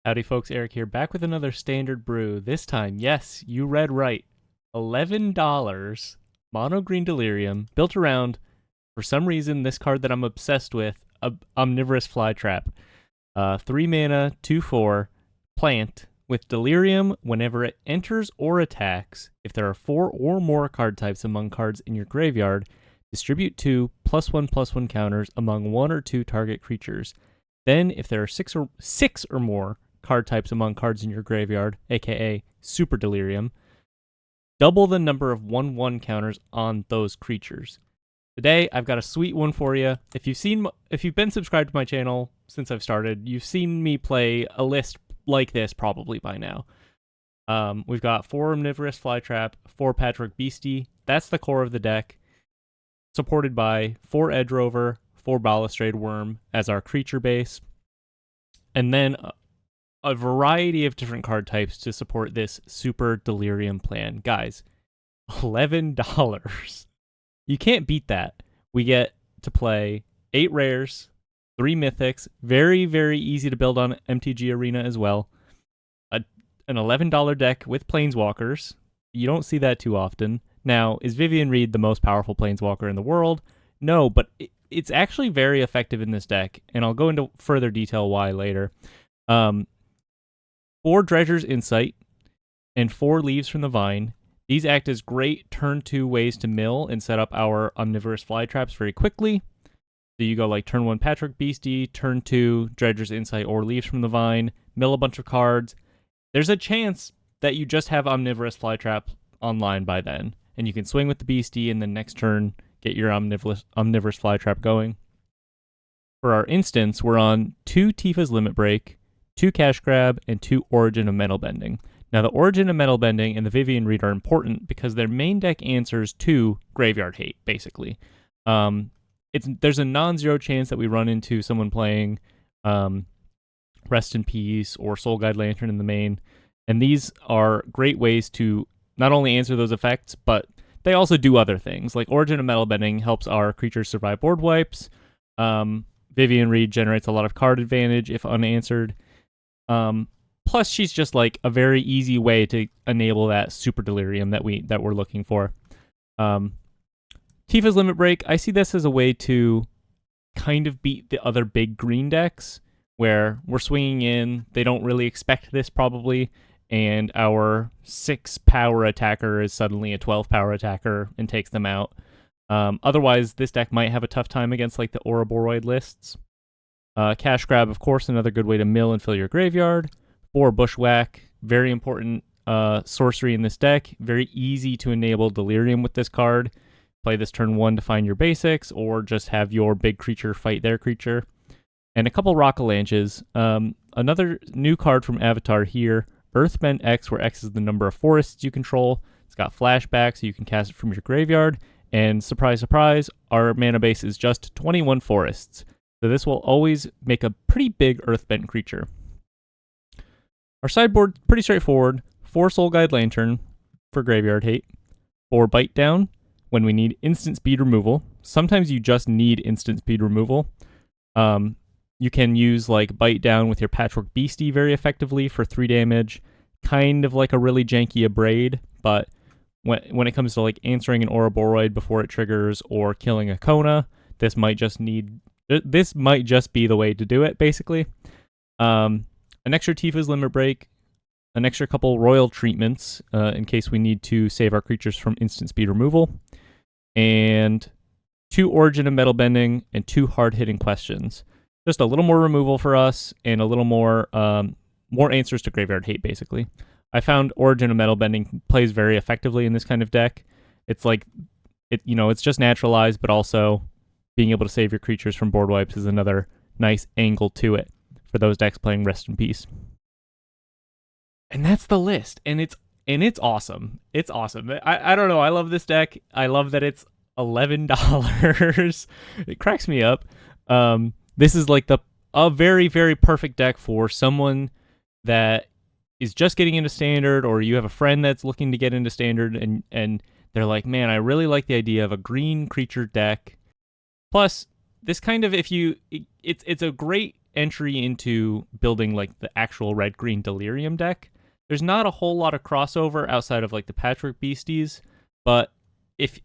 Howdy folks, Eric here, back with another standard brew. This time, yes, you read right. $11 mono green Delirium, built around, for some reason, this card that I'm obsessed with, Omnivorous Flytrap. 3 mana, 2/4, plant, with Delirium, whenever it enters or attacks, if there are 4 or more card types among cards in your graveyard, distribute 2 +1/+1 counters among 1 or 2 target creatures. Then, if there are 6 or more card types among cards in your graveyard, aka Super Delirium, double the number of 1/1 counters on those creatures. Today, I've got a sweet one for you. If you've been subscribed to my channel since I've started, you've seen me play a list like this probably by now. We've got 4 Omnivorous Flytrap, 4 Patchwork Beastie. That's the core of the deck, supported by 4 Edge Rover, 4 Balustrade Worm as our creature base, and then a variety of different card types to support this Super Delirium plan. Guys, $11. You can't beat that. We get to play 8 rares, 3 mythics, very, very easy to build on MTG Arena as well. An $11 deck with Planeswalkers. You don't see that too often. Now, is Vivian Reed the most powerful Planeswalker in the world? No, but it's actually very effective in this deck, and I'll go into further detail why later. 4 Dredger's Insight and 4 Leaves from the Vine. These act as great turn 2 ways to mill and set up our Omnivorous Flytraps very quickly. So you go like turn 1 Patchwork Beastie, turn 2 Dredger's Insight or Leaves from the Vine, mill a bunch of cards. There's a chance that you just have Omnivorous Flytrap online by then, and you can swing with the Beastie and then next turn get your Omnivorous Flytrap going. For our instance, we're on 2 Tifa's Limit Break, 2 Cash Grab, and 2 Origin of Metal Bending. Now, the Origin of Metal Bending and the Vivian Reed are important because their main deck answers to Graveyard Hate, basically. There's a non-zero chance that we run into someone playing Rest in Peace or Soul Guide Lantern in the main, and these are great ways to not only answer those effects, but they also do other things. Like Origin of Metal Bending helps our creatures survive board wipes. Vivian Reed generates a lot of card advantage if unanswered. Plus, she's just like a very easy way to enable that Super Delirium that we're looking for. Tifa's Limit Break, I see this as a way to kind of beat the other big green decks, where we're swinging in, they don't really expect this probably, and our 6 power attacker is suddenly a 12 power attacker and takes them out. Otherwise, this deck might have a tough time against like the Ouroboros lists. Cash Grab, of course, another good way to mill and fill your graveyard. 4 Bushwhack, very important sorcery in this deck. Very easy to enable Delirium with this card. Play this turn 1 to find your basics, or just have your big creature fight their creature. And a couple Rockalaunches. Another new card from Avatar here, Earthbend X, where X is the number of forests you control. It's got flashback, so you can cast it from your graveyard. And surprise, surprise, our mana base is just 21 forests. So this will always make a pretty big Earthbent creature. Our sideboard's pretty straightforward. 4 Soul Guide Lantern for Graveyard Hate. 4 Bite Down when we need instant speed removal. Sometimes you just need instant speed removal. You can use like Bite Down with your Patchwork Beastie very effectively for 3 damage. Kind of like a really janky Abrade, but when it comes to like answering an Ouroboros before it triggers or killing a Kona, this might just be the way to do it, basically. An extra Tifa's Limit Break, an extra couple Royal Treatments in case we need to save our creatures from instant speed removal, and 2 Origin of Metal Bending and 2 hard-hitting questions. Just a little more removal for us and a little more answers to Graveyard Hate, basically. I found Origin of Metal Bending plays very effectively in this kind of deck. It's like, it's just naturalized, but also being able to save your creatures from board wipes is another nice angle to it for those decks playing Rest in Peace. And that's the list, and it's awesome. It's awesome. I don't know. I love this deck. I love that it's $11. It cracks me up. This is like a very, very perfect deck for someone that is just getting into Standard, or you have a friend that's looking to get into Standard, and they're like, man, I really like the idea of a green creature deck. Plus, this kind of, it's a great entry into building like the actual red-green Delirium deck. There's not a whole lot of crossover outside of like the Patchwork Beasties, but if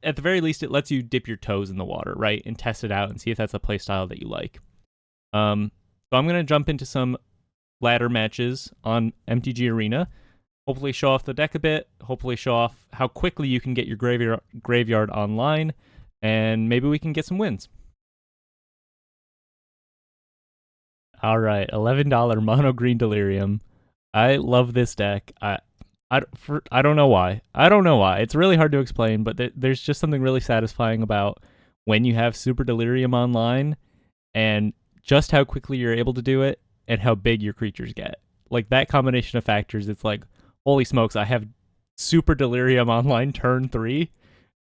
at the very least it lets you dip your toes in the water, right, and test it out and see if that's a playstyle that you like. So I'm gonna jump into some ladder matches on MTG Arena. Hopefully show off the deck a bit. Hopefully show off how quickly you can get your graveyard online, and maybe we can get some wins. All right, $11 mono green Delirium. I love this deck. I don't know why. I don't know why. It's really hard to explain, but there's just something really satisfying about when you have Super Delirium online and just how quickly you're able to do it and how big your creatures get. Like that combination of factors, it's like, holy smokes, I have Super Delirium online turn 3,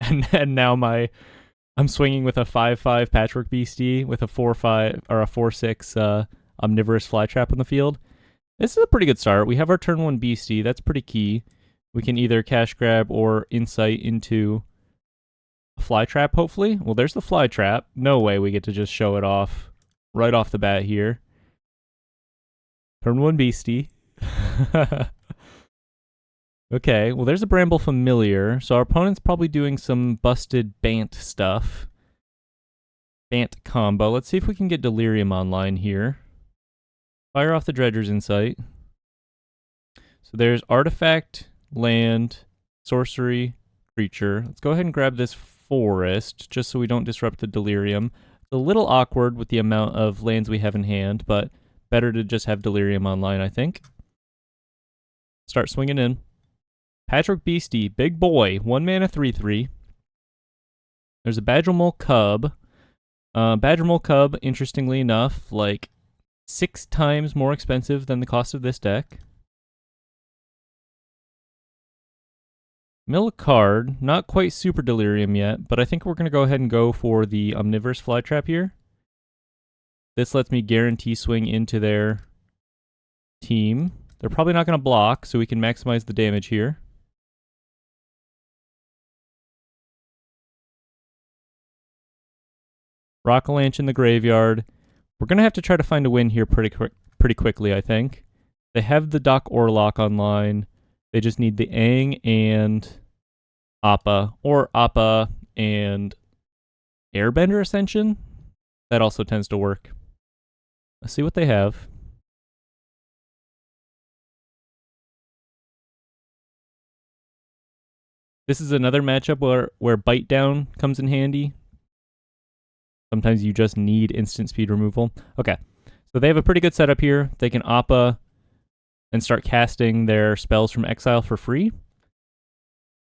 and now I'm swinging with a 5/5 Patchwork Beastie with a 4/5 or a 4/6 Omnivorous Flytrap on the field. This is a pretty good start. We have our turn 1 Beastie. That's pretty key. We can either cash grab or insight into a Flytrap, hopefully. Well, there's the Flytrap. No way we get to just show it off right off the bat here. Turn 1 Beastie. Okay, well, there's a Bramble Familiar. So our opponent's probably doing some busted Bant stuff. Bant combo. Let's see if we can get Delirium online here. Fire off the Dredger's Insight. So there's Artifact, Land, Sorcery, Creature. Let's go ahead and grab this Forest, just so we don't disrupt the Delirium. It's a little awkward with the amount of lands we have in hand, but better to just have Delirium online, I think. Start swinging in. Patchwork Beastie, big boy, 1 mana 3/3. There's a Badgermole Cub. Badgermole Cub, interestingly enough, like 6 times more expensive than the cost of this deck. Mill a card, not quite Super Delirium yet, but I think we're going to go ahead and go for the Omnivorous Flytrap here. This lets me guarantee swing into their team. They're probably not going to block, so we can maximize the damage here. Rock-a-Lanch in the graveyard. We're going to have to try to find a win here pretty quickly, I think. They have the Doc Orlock online. They just need the Aang and Appa, or Appa and Airbender Ascension. That also tends to work. Let's see what they have. This is another matchup where Bite Down comes in handy. Sometimes you just need instant speed removal. Okay, so they have a pretty good setup here. They can Appa and start casting their spells from exile for free.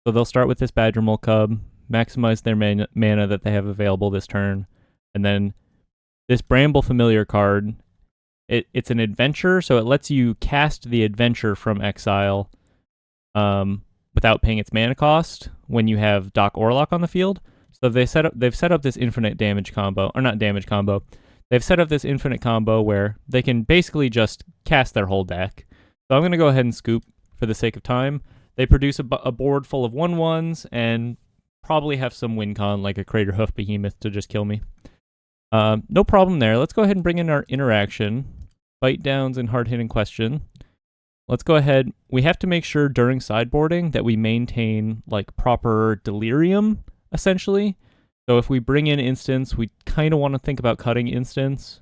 So they'll start with this Badgermole Cub, maximize their mana that they have available this turn, and then this Bramble Familiar card, it's an adventure, so it lets you cast the adventure from exile without paying its mana cost when you have Doc Orlock on the field. So they've set up this infinite damage combo, or not damage combo. They've set up this infinite combo where they can basically just cast their whole deck. So I'm going to go ahead and scoop for the sake of time. They produce a board full of 1/1s and probably have some win con like a Craterhoof Behemoth to just kill me. No problem there. Let's go ahead and bring in our interaction. Bite downs and hard hitting question. Let's go ahead. We have to make sure during sideboarding that we maintain like proper Delirium, essentially. So if we bring in instants, we kind of want to think about cutting instants.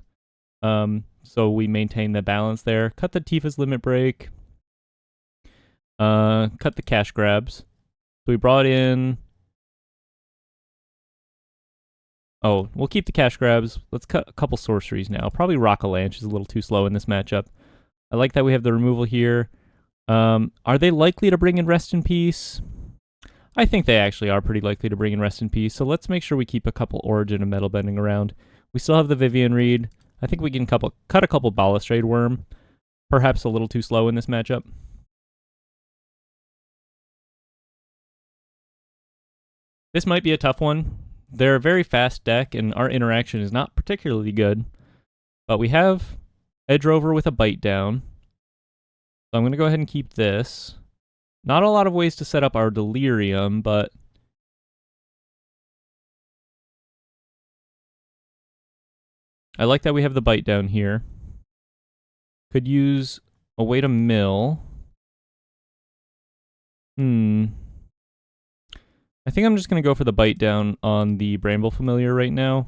So we maintain the balance there. Cut the Tifa's Limit Break. Cut the cash grabs. So we brought in... Oh, we'll keep the cash grabs. Let's cut a couple sorceries now. Probably Rock-a-Lanch is a little too slow in this matchup. I like that we have the removal here. Are they likely to bring in Rest in Peace? I think they actually are pretty likely to bring in Rest in Peace, so let's make sure we keep a couple Origin and Metal Bending around. We still have the Vivian Reed. I think we can cut a couple Balustrade Worm. Perhaps a little too slow in this matchup. This might be a tough one. They're a very fast deck, and our interaction is not particularly good. But we have Edge Rover with a Bite Down. So I'm going to go ahead and keep this. Not a lot of ways to set up our Delirium, but... I like that we have the bite down here. Could use a way to mill. I think I'm just going to go for the bite down on the Bramble Familiar right now.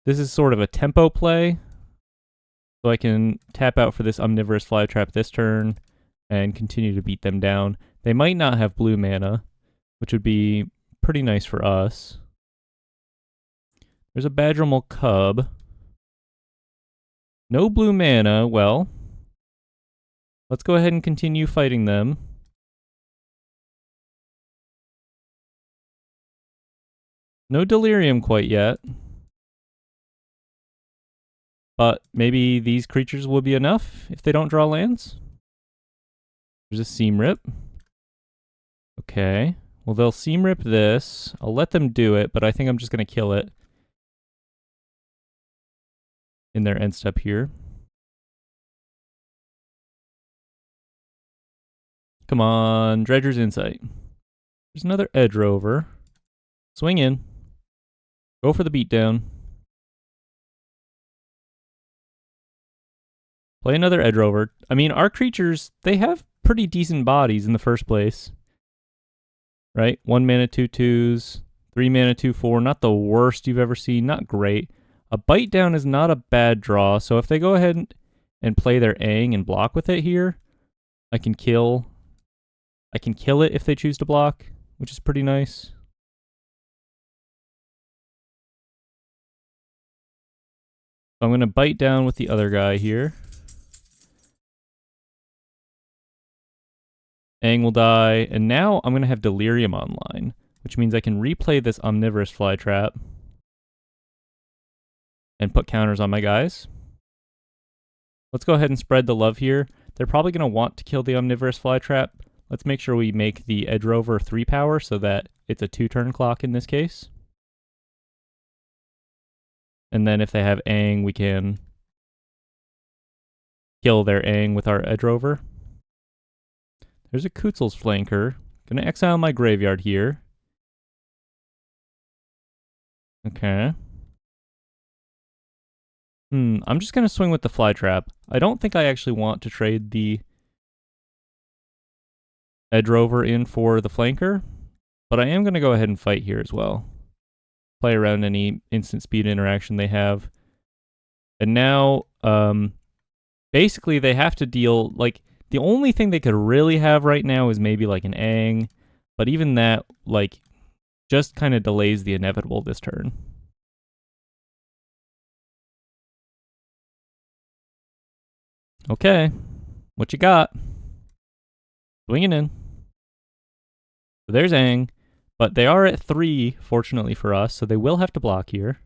This is sort of a tempo play. So I can tap out for this Omnivorous Flytrap this turn and continue to beat them down. They might not have blue mana, which would be pretty nice for us. There's a Badgermal Cub. No blue mana. Well, let's go ahead and continue fighting them. No Delirium quite yet. But maybe these creatures will be enough if they don't draw lands. There's a Seam Rip. Okay. Well, they'll Seam Rip this. I'll let them do it, but I think I'm just going to kill it in their end step here. Come on, Dredger's Insight. There's another Edge Rover. Swing in. Go for the beatdown. Play another Edge Rover. I mean, our creatures, they have pretty decent bodies in the first place. Right? 1 mana, 2/2s. 3 mana, 2/4. Not the worst you've ever seen. Not great. A bite down is not a bad draw. So if they go ahead and play their Aang and block with it here, I can kill it if they choose to block, which is pretty nice. So I'm going to bite down with the other guy here. Aang will die, and now I'm going to have Delirium online, which means I can replay this Omnivorous Flytrap and put counters on my guys. Let's go ahead and spread the love here. They're probably going to want to kill the Omnivorous Flytrap. Let's make sure we make the Edge Rover 3 power so that it's a 2-turn clock in this case. And then if they have Aang, we can kill their Aang with our Edge Rover. There's a Kutzel's Flanker. Gonna exile my graveyard here. Okay. I'm just gonna swing with the Flytrap. I don't think I actually want to trade the Edge Rover in for the Flanker, but I am gonna go ahead and fight here as well. Play around any instant speed interaction they have. And now, basically they have to deal, like, the only thing they could really have right now is maybe like an Aang, but even that, like, just kind of delays the inevitable this turn. Okay, what you got? Swinging in. So there's Aang, but they are at 3, fortunately for us, so they will have to block here,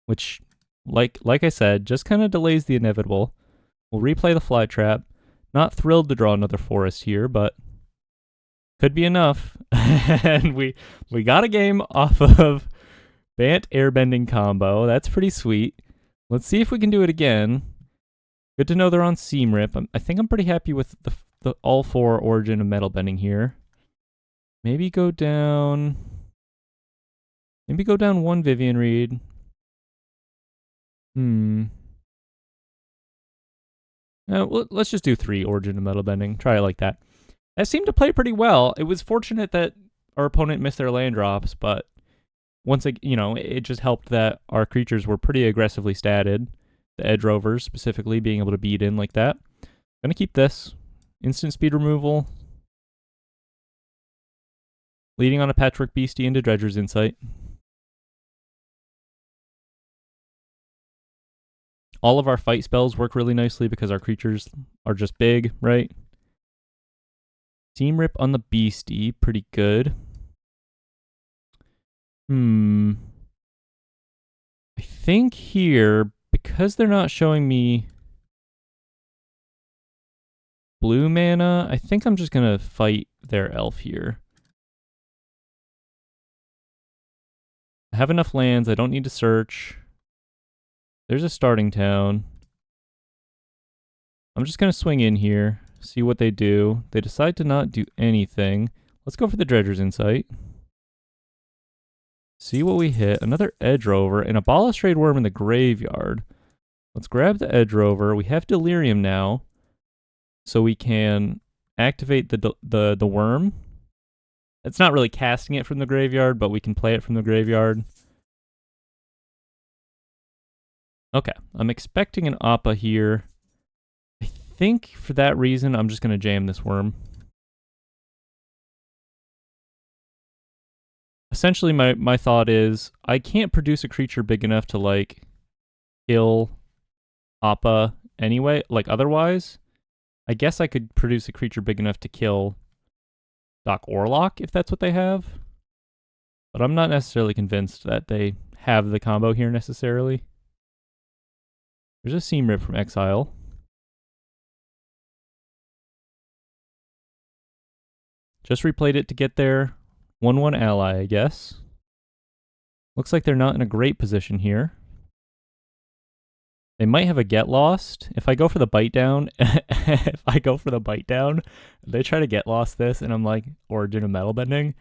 which, like I said, just kind of delays the inevitable. We'll replay the Flytrap. Not thrilled to draw another forest here, but could be enough. And we got a game off of Bant Airbending combo. That's pretty sweet. Let's see if we can do it again. Good to know they're on Seam Rip. I think I'm pretty happy with the all 4 Origin of Metal Bending here. Maybe go down 1 Vivian Reed. Let's just do 3 Origin of Metal Bending. Try it like that. That seemed to play pretty well. It was fortunate that our opponent missed their land drops, but once it just helped that our creatures were pretty aggressively statted. The Edge Rovers specifically being able to beat in like that. Gonna keep this. Instant speed removal. Leading on a Patchwork Beastie into Dredger's Insight. All of our fight spells work really nicely because our creatures are just big, right? Seam Rip on the Beastie, pretty good. I think here, because they're not showing me blue mana, I think I'm just gonna fight their elf here. I have enough lands, I don't need to search. There's a starting town. I'm just going to swing in here, see what they do. They decide to not do anything. Let's go for the Dredger's Insight. See what we hit. Another Edge Rover and a Balustrade Worm in the graveyard. Let's grab the Edge Rover. We have Delirium now, so we can activate the worm. It's not really casting it from the graveyard, but we can play it from the graveyard. Okay, I'm expecting an Appa here. I think for that reason, I'm just going to jam this worm. Essentially, my thought is, I can't produce a creature big enough to, like, kill Appa anyway, like, otherwise. I guess I could produce a creature big enough to kill Doc Orlock, if that's what they have. But I'm not necessarily convinced that they have the combo here, necessarily. There's a Seam Rip from Exile. Just replayed it to get their 1/1 ally, I guess. Looks like they're not in a great position here. They might have a Get Lost. If I go for the Bite Down, they try to Get Lost this, and I'm like, Origin of Metal Bending.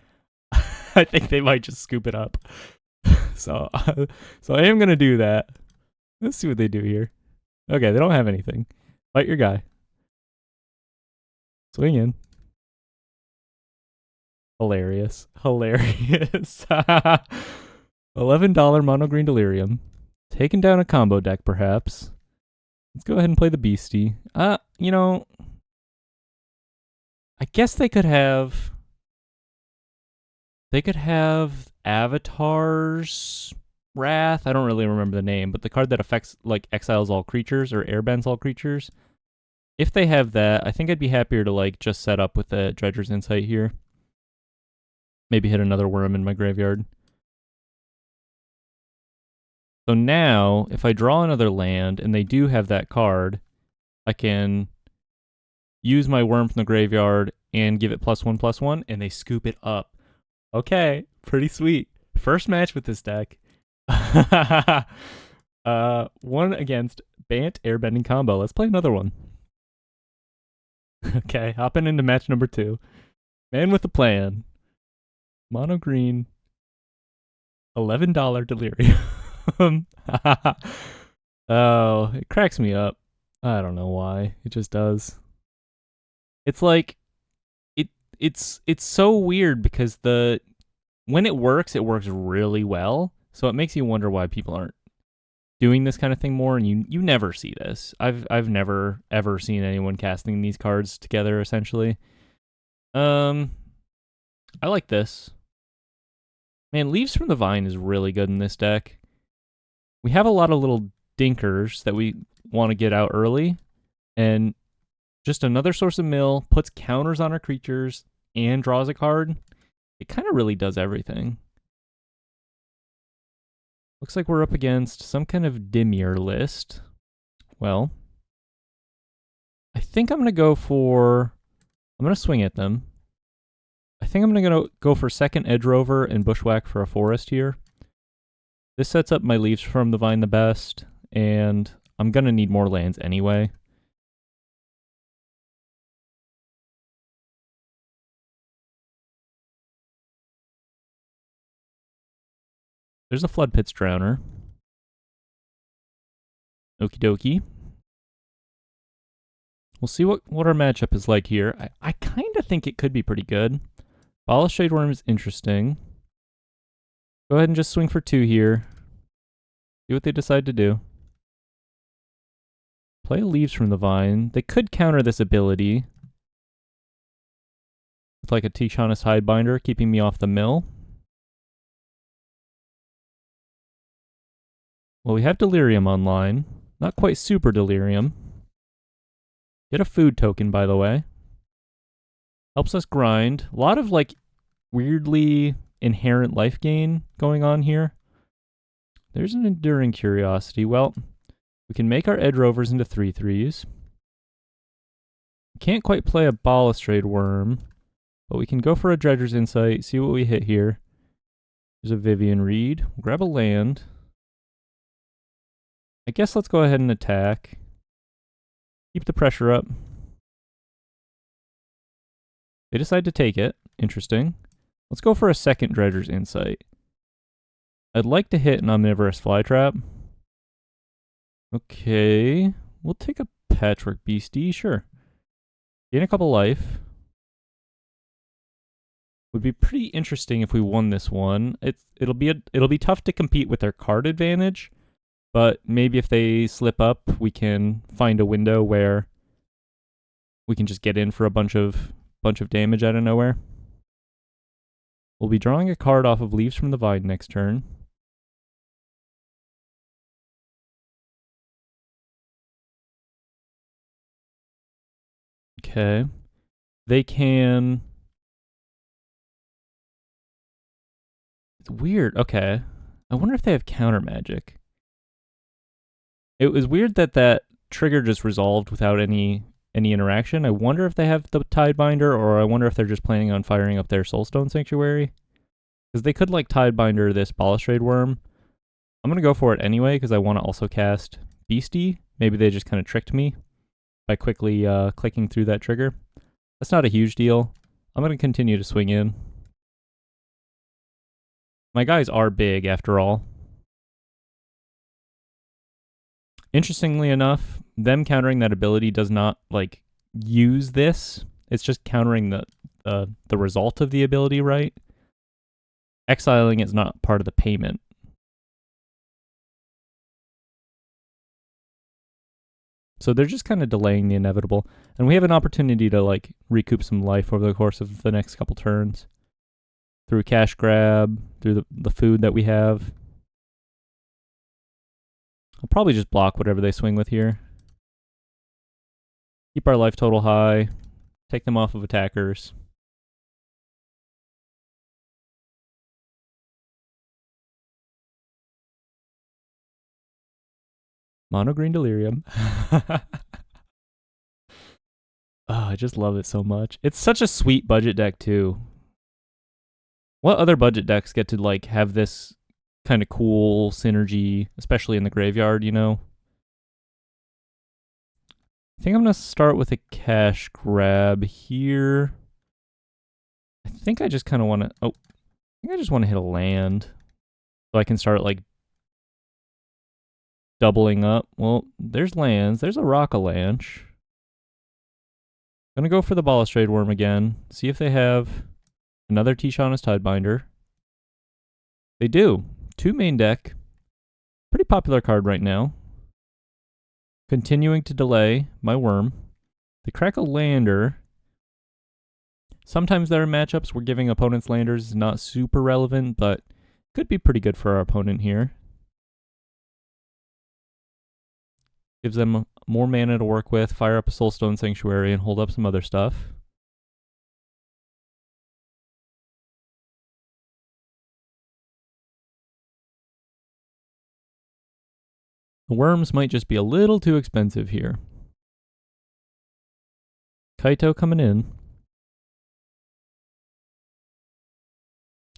I think they might just scoop it up. So I am going to do that. Let's see what they do here. Okay, they don't have anything. Fight your guy. Swing in. Hilarious. Hilarious. $11 mono green Delirium. Taking down a combo deck, perhaps. Let's go ahead and play the Beastie. You know, I guess they could have Avatar's Wrath. I don't really remember the name, but the card that affects, like, exiles all creatures or airbends all creatures. If they have that, I think I'd be happier to, like, just set up with the Dredger's Insight here. Maybe hit another worm in my graveyard. So now, if I draw another land, and they do have that card, I can use my worm from the graveyard and give it +1/+1, and they scoop it up. Okay, pretty sweet. First match with this deck. 1 against Bant Airbending combo. Let's play another one. Okay, hopping into match number 2. Man with a plan. Mono green. $11 Delirium. Oh, it cracks me up. I don't know why. It just does. It's like it's so weird because when it works really well. So it makes you wonder why people aren't doing this kind of thing more, and you never see this. I've never ever seen anyone casting these cards together essentially. I like this. Man, Leaves from the Vine is really good in this deck. We have a lot of little dinkers that we want to get out early, and just another source of mill, puts counters on our creatures, and draws a card. It kind of really does everything. Looks like we're up against some kind of Dimir list. Well, I think I'm going to swing at them. I think I'm going to go for second Edge Rover and Bushwhack for a forest here. This sets up my Leaves from the Vine the best, and I'm going to need more lands anyway. There's a Flood Pits Drowner. Okie dokie. We'll see what our matchup is like here. I kind of think it could be pretty good. Balustrade Worm is interesting. Go ahead and just swing for 2 here. See what they decide to do. Play Leaves from the Vine. They could counter this ability with like a Tishana's Hidebinder, keeping me off the mill. Well, we have Delirium online. Not quite super Delirium. Get a food token, by the way. Helps us grind. A lot of, like, weirdly inherent life gain going on here. There's an Enduring Curiosity. Well, we can make our Edge Rovers into 3/3s. We can't quite play a Balustrade Worm, but we can go for a Dredger's Insight, see what we hit here. There's a Vivian Reed. We'll grab a land. I guess let's go ahead and attack. Keep the pressure up. They decide to take it. Interesting. Let's go for a second Dredger's Insight. I'd like to hit an omnivorous flytrap. Okay. We'll take a patchwork beastie, sure. Gain a couple life. Would be pretty interesting if we won this one. It'll be tough to compete with their card advantage, but maybe if they slip up, we can find a window where we can just get in for a bunch of damage out of nowhere. We'll be drawing a card off of Leaves from the Vine next turn. Okay. They can... It's weird. Okay. I wonder if they have counter magic. It was weird that trigger just resolved without any interaction. I wonder if they have the Tidebinder, or I wonder if they're just planning on firing up their Soulstone Sanctuary. Because they could like Tidebinder this Balustrade Worm. I'm going to go for it anyway because I want to also cast Beastie. Maybe they just kind of tricked me by quickly clicking through that trigger. That's not a huge deal. I'm going to continue to swing in. My guys are big after all. Interestingly enough, them countering that ability does not like use this. It's just countering the result of the ability, right? Exiling is not part of the payment. So they're just kind of delaying the inevitable. And we have an opportunity to like recoup some life over the course of the next couple turns. Through cash grab, through the food that we have. I'll probably just block whatever they swing with here. Keep our life total high. Take them off of attackers. Mono green Delirium. Oh, I just love it so much. It's such a sweet budget deck too. What other budget decks get to like have this kind of cool synergy, especially in the graveyard, you know? I think I'm going to start with a cash grab here. I think I just kind of want to... Oh, I think I just want to hit a land. So I can start like doubling up. Well, there's lands. There's a Rock-a-Lanche. Gonna go for the Balustrade Worm again. See if they have another Tishana's Tidebinder. They do. 2 main deck. Pretty popular card right now. Continuing to delay my worm. They crack a lander. Sometimes there are matchups where giving opponents landers is not super relevant, but could be pretty good for our opponent here. Gives them more mana to work with, fire up a Soulstone Sanctuary, and hold up some other stuff. The worms might just be a little too expensive here. Kaito coming in.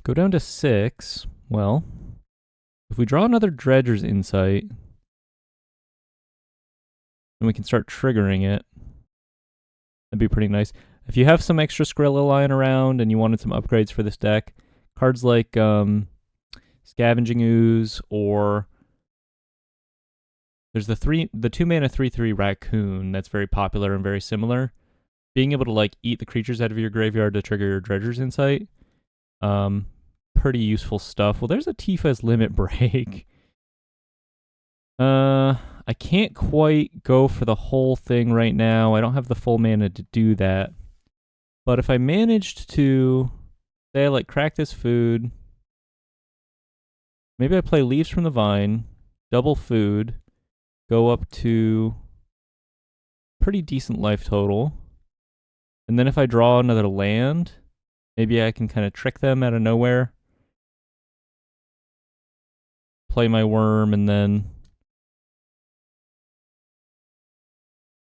Go down to 6. Well, if we draw another Dredger's Insight, then we can start triggering it. That'd be pretty nice. If you have some extra Skrilla lying around and you wanted some upgrades for this deck, cards like Scavenging Ooze, or there's the 2 mana 3/3 Raccoon that's very popular and very similar. Being able to like eat the creatures out of your graveyard to trigger your Dredger's Insight. Pretty useful stuff. Well, there's a Tifa's Limit Break. I can't quite go for the whole thing right now. I don't have the full mana to do that. But if I managed to, say I like crack this food, maybe I play Leaves from the Vine, double food, go up to pretty decent life total. And then if I draw another land, maybe I can kind of trick them out of nowhere. Play my worm and then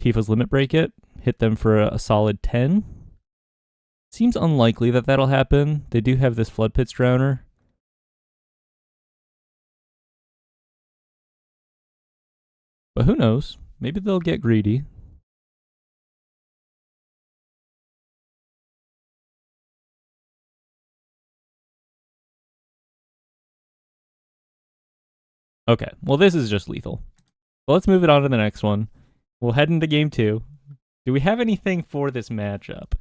Tifa's Limit Break it. Hit them for a solid 10. Seems unlikely that that'll happen. They do have this Flood Pits Drowner. But who knows? Maybe they'll get greedy. Okay, well, this is just lethal. Well, let's move it on to the next one. We'll head into game 2. Do we have anything for this matchup?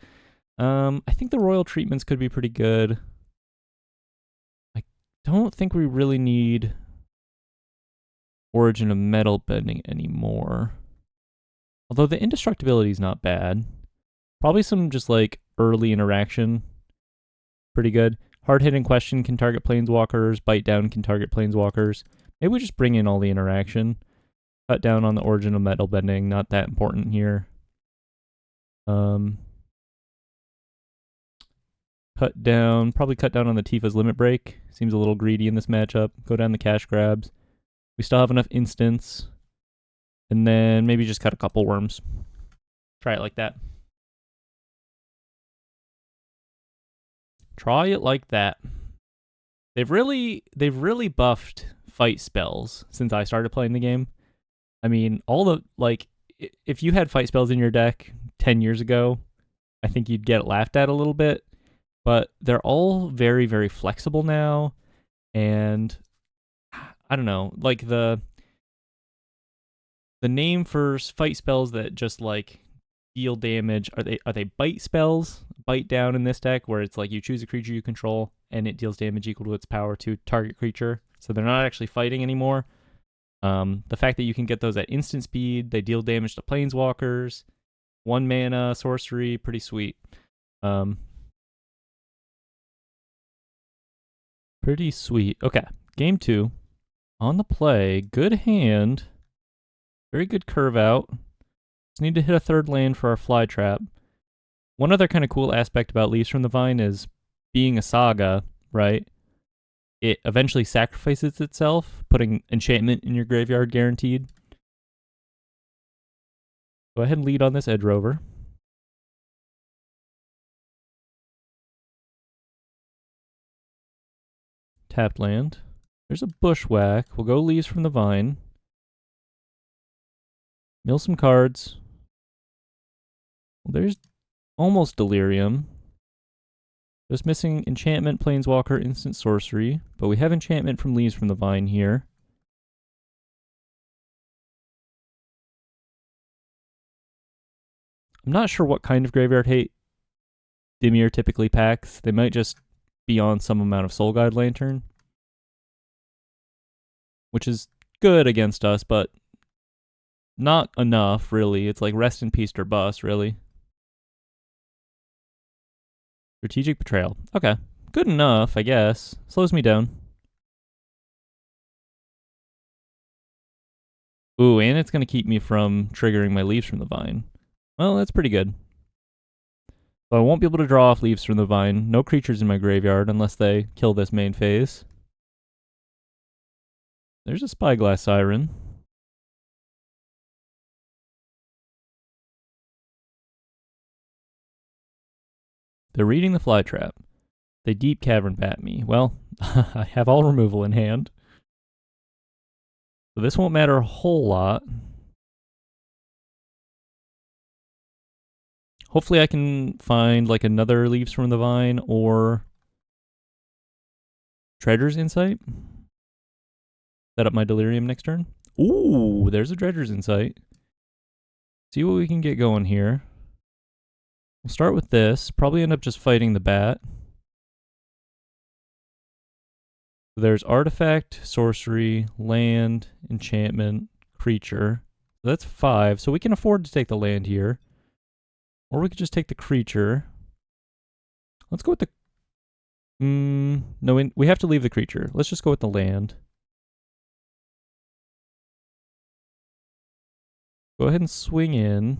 I think the royal treatments could be pretty good. I don't think we really need Origin of Metal Bending anymore. Although the indestructibility is not bad. Probably some just like early interaction. Pretty good. Hard hitting question can target planeswalkers. Bite down can target planeswalkers. Maybe we just bring in all the interaction. Cut down on the Origin of Metal Bending. Not that important here. Probably cut down on the Tifa's Limit Break. Seems a little greedy in this matchup. Go down the cash grabs. We still have enough instants. And then maybe just cut a couple worms. Try it like that. Try it like that. They've really buffed fight spells since I started playing the game. I mean, all the, like, if you had fight spells in your deck 10 years ago, I think you'd get laughed at a little bit. But they're all very, very flexible now. And I don't know, like the name for fight spells that just like deal damage, are they bite spells? Bite down in this deck, where it's like you choose a creature you control and it deals damage equal to its power to target creature. So they're not actually fighting anymore. The fact that you can get those at instant speed, they deal damage to planeswalkers, 1 mana, sorcery, pretty sweet. Pretty sweet. Okay, game 2. On the play, good hand. Very good curve out. Just need to hit a 3rd land for our fly trap. One other kind of cool aspect about Leaves from the Vine is being a saga, right? It eventually sacrifices itself, putting enchantment in your graveyard guaranteed. Go ahead and lead on this Edge Rover. Tapped land. There's a Bushwhack. We'll go Leaves from the Vine. Mill some cards. Well, there's almost Delirium. Just missing enchantment, planeswalker, instant sorcery. But we have enchantment from Leaves from the Vine here. I'm not sure what kind of graveyard hate Dimir typically packs. They might just be on some amount of Soul Guide Lantern, which is good against us, but not enough, really. It's like rest in peace or bust, really. Strategic Betrayal. Okay. Good enough, I guess. Slows me down. Ooh, and it's going to keep me from triggering my Leaves from the Vine. Well, that's pretty good. So I won't be able to draw off Leaves from the Vine. No creatures in my graveyard unless they kill this main phase. There's a Spyglass Siren. They're reading the Fly Trap. They Deep Cavern Bat me. Well, I have all removal in hand. So this won't matter a whole lot. Hopefully I can find like another Leaves from the Vine or Treasure's Insight. Set up my Delirium next turn. Ooh, there's a Treasure's Insight. See what we can get going here. We'll start with this. Probably end up just fighting the bat. There's artifact, sorcery, land, enchantment, creature. So that's 5. So we can afford to take the land here. Or we could just take the creature. Let's go with the... no, we have to leave the creature. Let's just go with the land. Go ahead and swing in.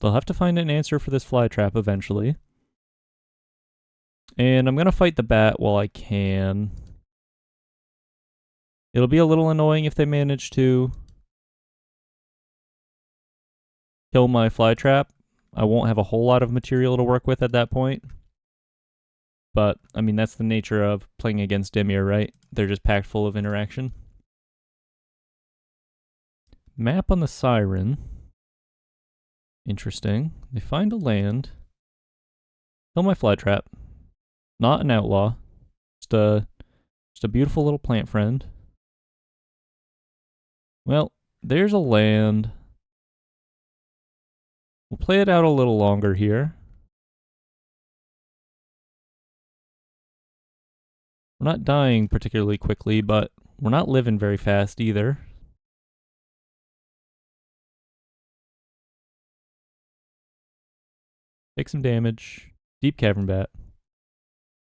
They'll have to find an answer for this fly trap eventually. And I'm going to fight the bat while I can. It'll be a little annoying if they manage to kill my fly trap. I won't have a whole lot of material to work with at that point. But, I mean, that's the nature of playing against Dimir, right? They're just packed full of interaction. Map on the Siren. Interesting. They find a land. Kill my fly trap. Not an outlaw. Just a beautiful little plant friend. Well, there's a land. We'll play it out a little longer here. We're not dying particularly quickly, but we're not living very fast either. Take some damage. Deep Cavern Bat.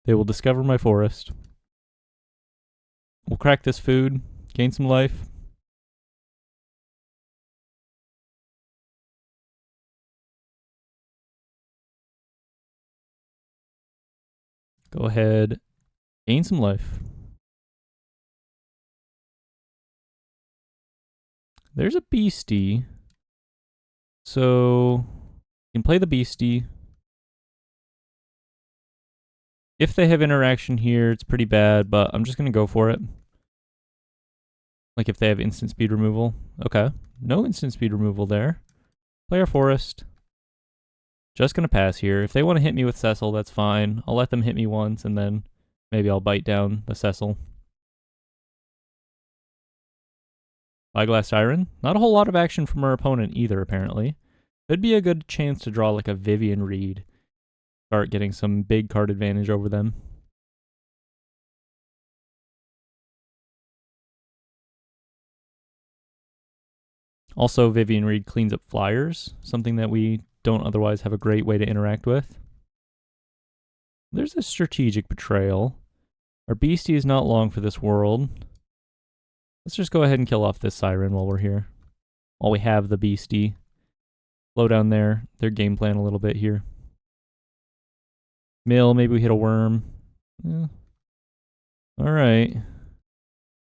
They will discover my forest. We'll crack this food. Gain some life. Go ahead. Gain some life. There's a beastie. So you can play the beastie. If they have interaction here, it's pretty bad, but I'm just going to go for it. Like if they have instant speed removal. Okay. No instant speed removal there. Play our forest. Just going to pass here. If they want to hit me with Cecil, that's fine. I'll let them hit me once, and then maybe I'll bite down the Cecil. Spyglass Siren. Not a whole lot of action from our opponent either, apparently. Could be a good chance to draw like a Vivian Reed. Start getting some big card advantage over them. Also, Vivian Reed cleans up flyers, something that we don't otherwise have a great way to interact with. There's a strategic betrayal. Our beastie is not long for this world. Let's just go ahead and kill off this Siren while we're here. While we have the beastie. Slow down their game plan a little bit here. Mill, maybe we hit a worm. Yeah. Alright.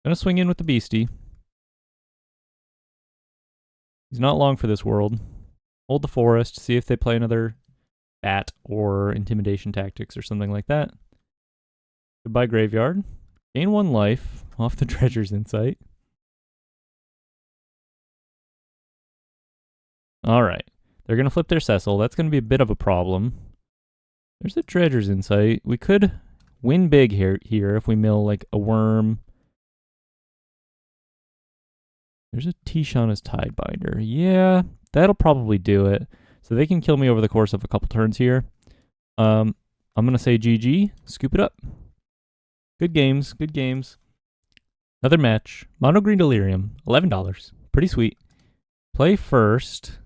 Gonna swing in with the beastie. He's not long for this world. Hold the forest, see if they play another bat or intimidation tactics or something like that. Goodbye, graveyard. Gain 1 life off the Treasure's Insight. Alright. They're going to flip their Cecil. That's going to be a bit of a problem. There's the Treasure's Insight. We could win big here if we mill like a worm. There's a Tishana's Tidebinder. Yeah, that'll probably do it. So they can kill me over the course of a couple turns here. I'm going to say GG. Scoop it up. Good games. Good games. Another match. Mono Green Delirium. $11. Pretty sweet. Play first.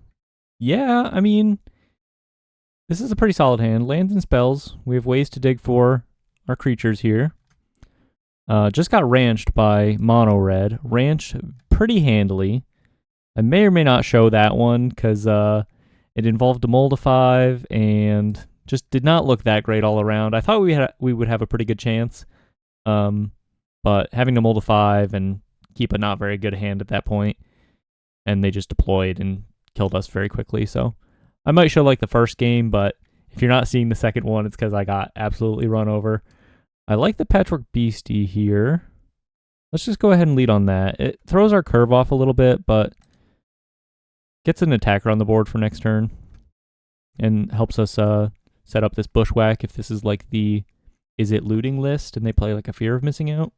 Yeah, I mean, this is a pretty solid hand. Lands and spells. We have ways to dig for our creatures here. Just got ranched by Mono Red. Ranched pretty handily. I may or may not show that one because it involved a Moldify and just did not look that great all around. I thought we would have a pretty good chance, but having to Moldify and keep a not very good hand at that point, and they just deployed and killed us very quickly. So I might show like the first game, but if you're not seeing the second one, it's because I got absolutely run over. I like the Patchwork Beastie here. Let's just go ahead and lead on that. It throws our curve off a little bit, but gets an attacker on the board for next turn and helps us set up this Bushwhack if this is like the Is It Looting list and they play like a Fear of Missing Out.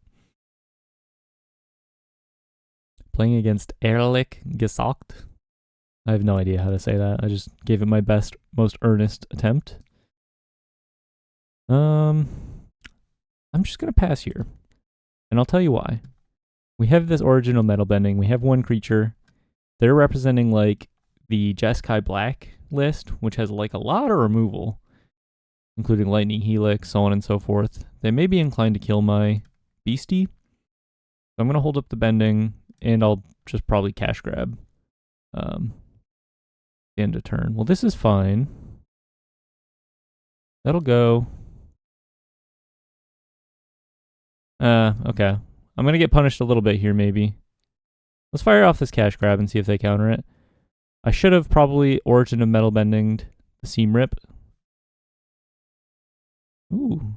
Playing against Ehrlich Gesagt. I have no idea how to say that. I just gave it my best, most earnest attempt. I'm just going to pass here. And I'll tell you why. We have this original metal bending. We have one creature. They're representing like the Jeskai Black list, which has like a lot of removal, including Lightning Helix, so on and so forth. They may be inclined to kill my beastie. So I'm going to hold up the bending, and I'll just probably cash grab. End of turn. Well, this is fine. That'll go. Okay. I'm going to get punished a little bit here, maybe. Let's fire off this cash grab and see if they counter it. I should have probably Origin of Metal Bending the Seam Rip. Ooh.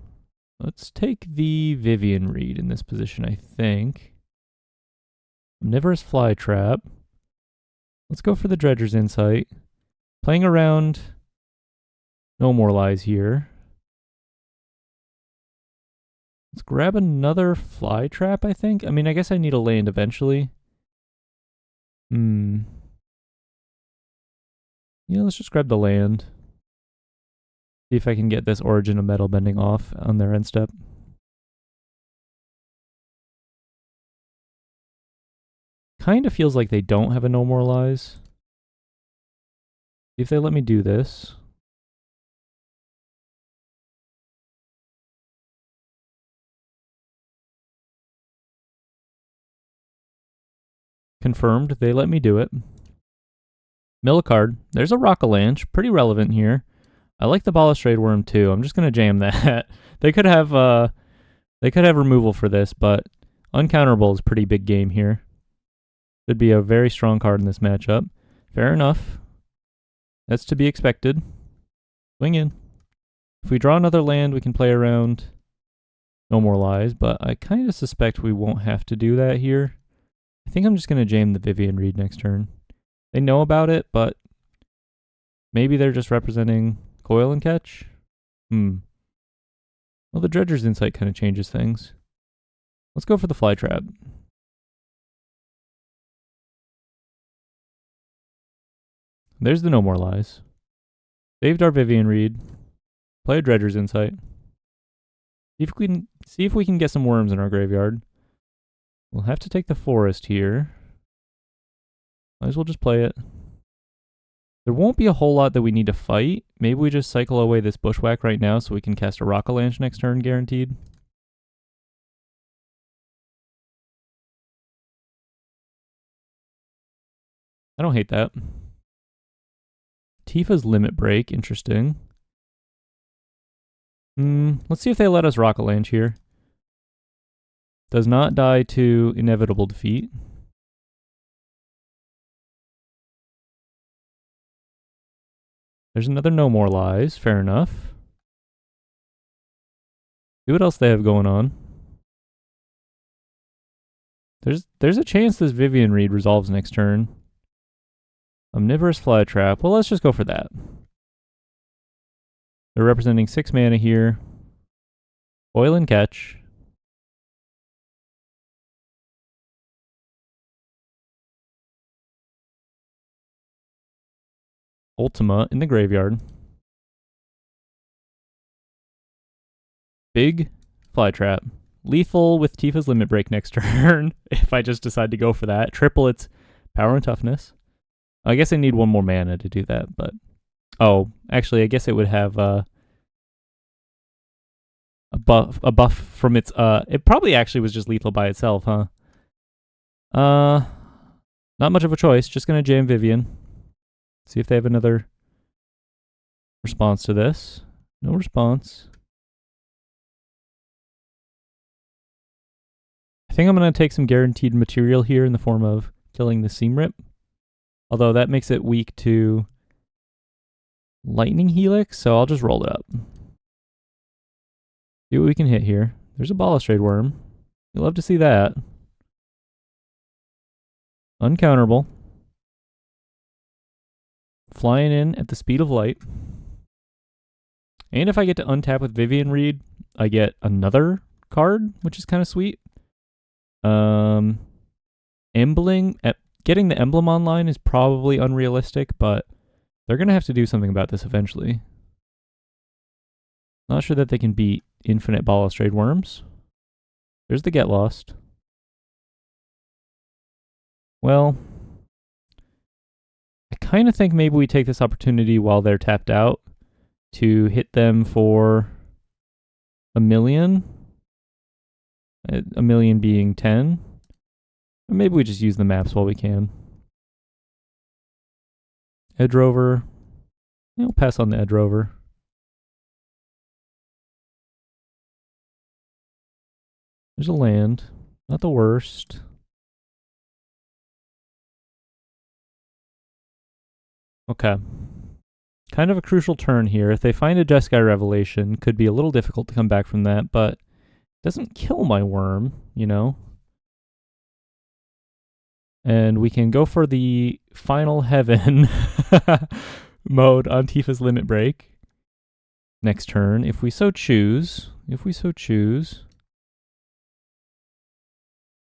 Let's take the Vivian Reed in this position, I think. Omnivorous Flytrap. Let's go for the Dredger's Insight. Playing around No more lies here. Let's grab another fly trap, I think. I mean, I guess I need a land eventually. Yeah, let's just grab the land. See if I can get this Origin of Metal Bending off on their end step. Kind of feels like they don't have a No More Lies. See if they let me do this. Confirmed, they let me do it. Mill a card. There's a Rockalanche, pretty relevant here. I like the Balustrade Worm too. I'm just gonna jam that. They could have removal for this, but uncounterable is pretty big game here. Should be a very strong card in this matchup. Fair enough. That's to be expected. Swing in. If we draw another land, we can play around No More Lies, but I kind of suspect we won't have to do that here. I think I'm just going to jam the Vivian Reed next turn. They know about it, but maybe they're just representing Coil and Catch? Well, the Dredger's Insight kind of changes things. Let's go for the Fly Trap. There's the No More Lies. Saved our Vivian Reed. Play a Dredger's Insight. See if we can get some worms in our graveyard. We'll have to take the forest here. Might as well just play it. There won't be a whole lot that we need to fight. Maybe we just cycle away this Bushwhack right now so we can cast a Rockalanche next turn, guaranteed. I don't hate that. Tifa's Limit Break, interesting. Let's see if they let us Rockalanche here. Does not die to inevitable defeat. There's another No More Lies, fair enough. See what else they have going on. There's a chance this Vivian Reed resolves next turn. Omnivorous Flytrap. Well, let's just go for that. They're representing 6 mana here. Coil and Catch. Ultima in the graveyard. Big Flytrap. Lethal with Tifa's Limit Break next turn, if I just decide to go for that. Triple its power and toughness. I guess I need one more mana to do that, but... Oh, actually, I guess it would have a buff from its... It probably actually was just lethal by itself, huh? Not much of a choice. Just gonna jam Vivian. See if they have another response to this. No response. I think I'm going to take some guaranteed material here in the form of killing the Seam Rip. Although that makes it weak to Lightning Helix, so I'll just roll it up. See what we can hit here. There's a Balustrade Worm. You'll love to see that. Uncounterable. Flying in at the speed of light. And if I get to untap with Vivian Reed, I get another card, which is kind of sweet. Getting the emblem online is probably unrealistic, but they're going to have to do something about this eventually. Not sure that they can beat infinite Balustrade Worms. There's the Get Lost. Well, I kind of think maybe we take this opportunity while they're tapped out to hit them for $1 million. $1 million being 10. Or maybe we just use the maps while we can. Edge Rover. We'll pass on the Edge Rover. There's a land. Not the worst. Okay. Kind of a crucial turn here. If they find a Jeskai Revelation, could be a little difficult to come back from that, but it doesn't kill my worm, you know? And we can go for the Final Heaven mode on Tifa's Limit Break. next turn, if we so choose.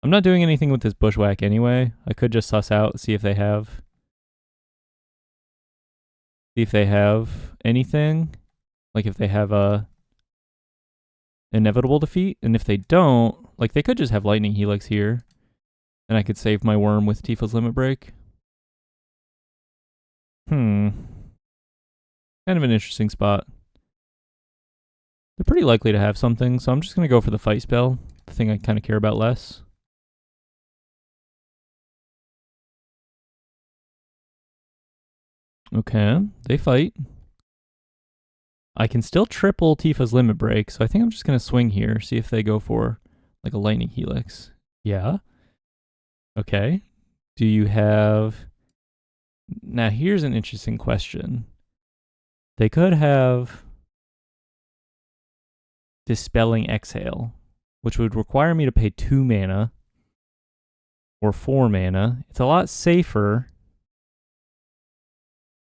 I'm not doing anything with this bushwhack anyway. I could just suss out, see if they have anything. Like if they have a inevitable defeat, and if they don't, like they could just have lightning helix here, and I could save my worm with Tifa's limit break. Kind of an interesting spot. They're pretty likely to have something, so I'm just gonna go for the fight spell, the thing I kind of care about less. Okay, they fight. I can still triple Tifa's limit break, so I think I'm just gonna swing here, see if they go for like a lightning helix. Yeah. Okay. Do you have... Now here's an interesting question. They could have Dispelling Exhale, which would require me to pay 2 mana or 4 mana. It's a lot safer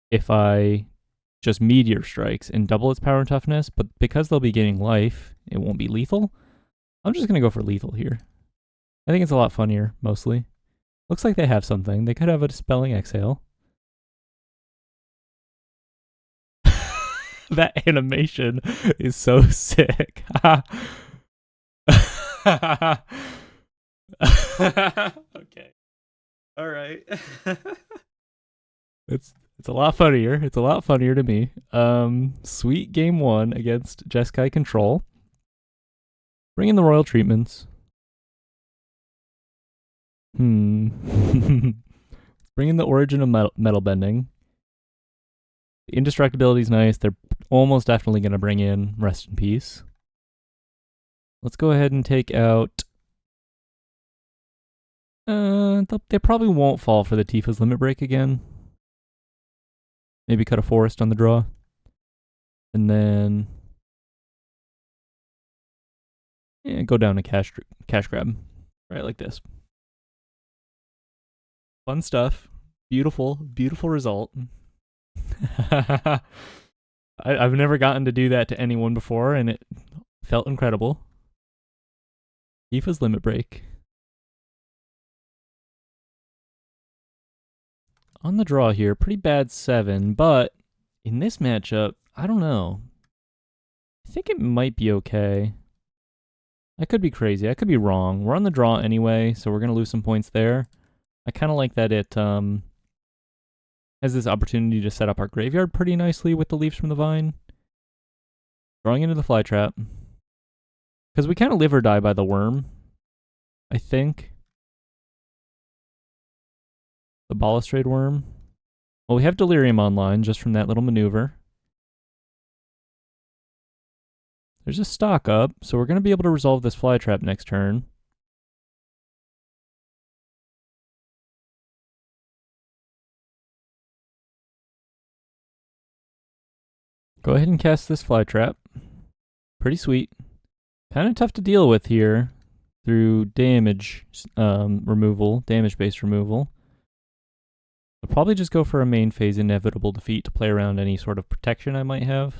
if I just Meteor Strikes and double its power and toughness, but because they'll be getting life, it won't be lethal. I'm just going to go for lethal here. I think it's a lot funnier, mostly. Looks like they have something. They could have a Dispelling Exhale. That animation is so sick. Okay. All right. It's a lot funnier. It's a lot funnier to me. Sweet game 1 against Jeskai Control. Bring in the royal treatments. Bring in the origin of metal bending. The indestructibility is nice. They're almost definitely going to bring in Rest in Peace. Let's go ahead and take out... they probably won't fall for the Tifa's limit break again. Maybe cut a forest on the draw. And then... yeah, go down to cash grab. Right, like this. Fun stuff. Beautiful, beautiful result. I've never gotten to do that to anyone before, and it felt incredible. Tifa's limit break. On the draw here, pretty bad 7, but in this matchup, I don't know. I think it might be okay. I could be crazy. I could be wrong. We're on the draw anyway, so we're going to lose some points there. I kind of like that it has this opportunity to set up our graveyard pretty nicely with the Leaves from the Vine. Drawing into the fly trap. Because we kind of live or die by the worm, I think. The Balustrade Worm. Well, we have Delirium online just from that little maneuver. There's a stock up, so we're going to be able to resolve this fly trap next turn. Go ahead and cast this fly trap. Pretty sweet. Kind of tough to deal with here through damage removal, damage-based removal. I'll probably just go for a main phase inevitable defeat to play around any sort of protection I might have.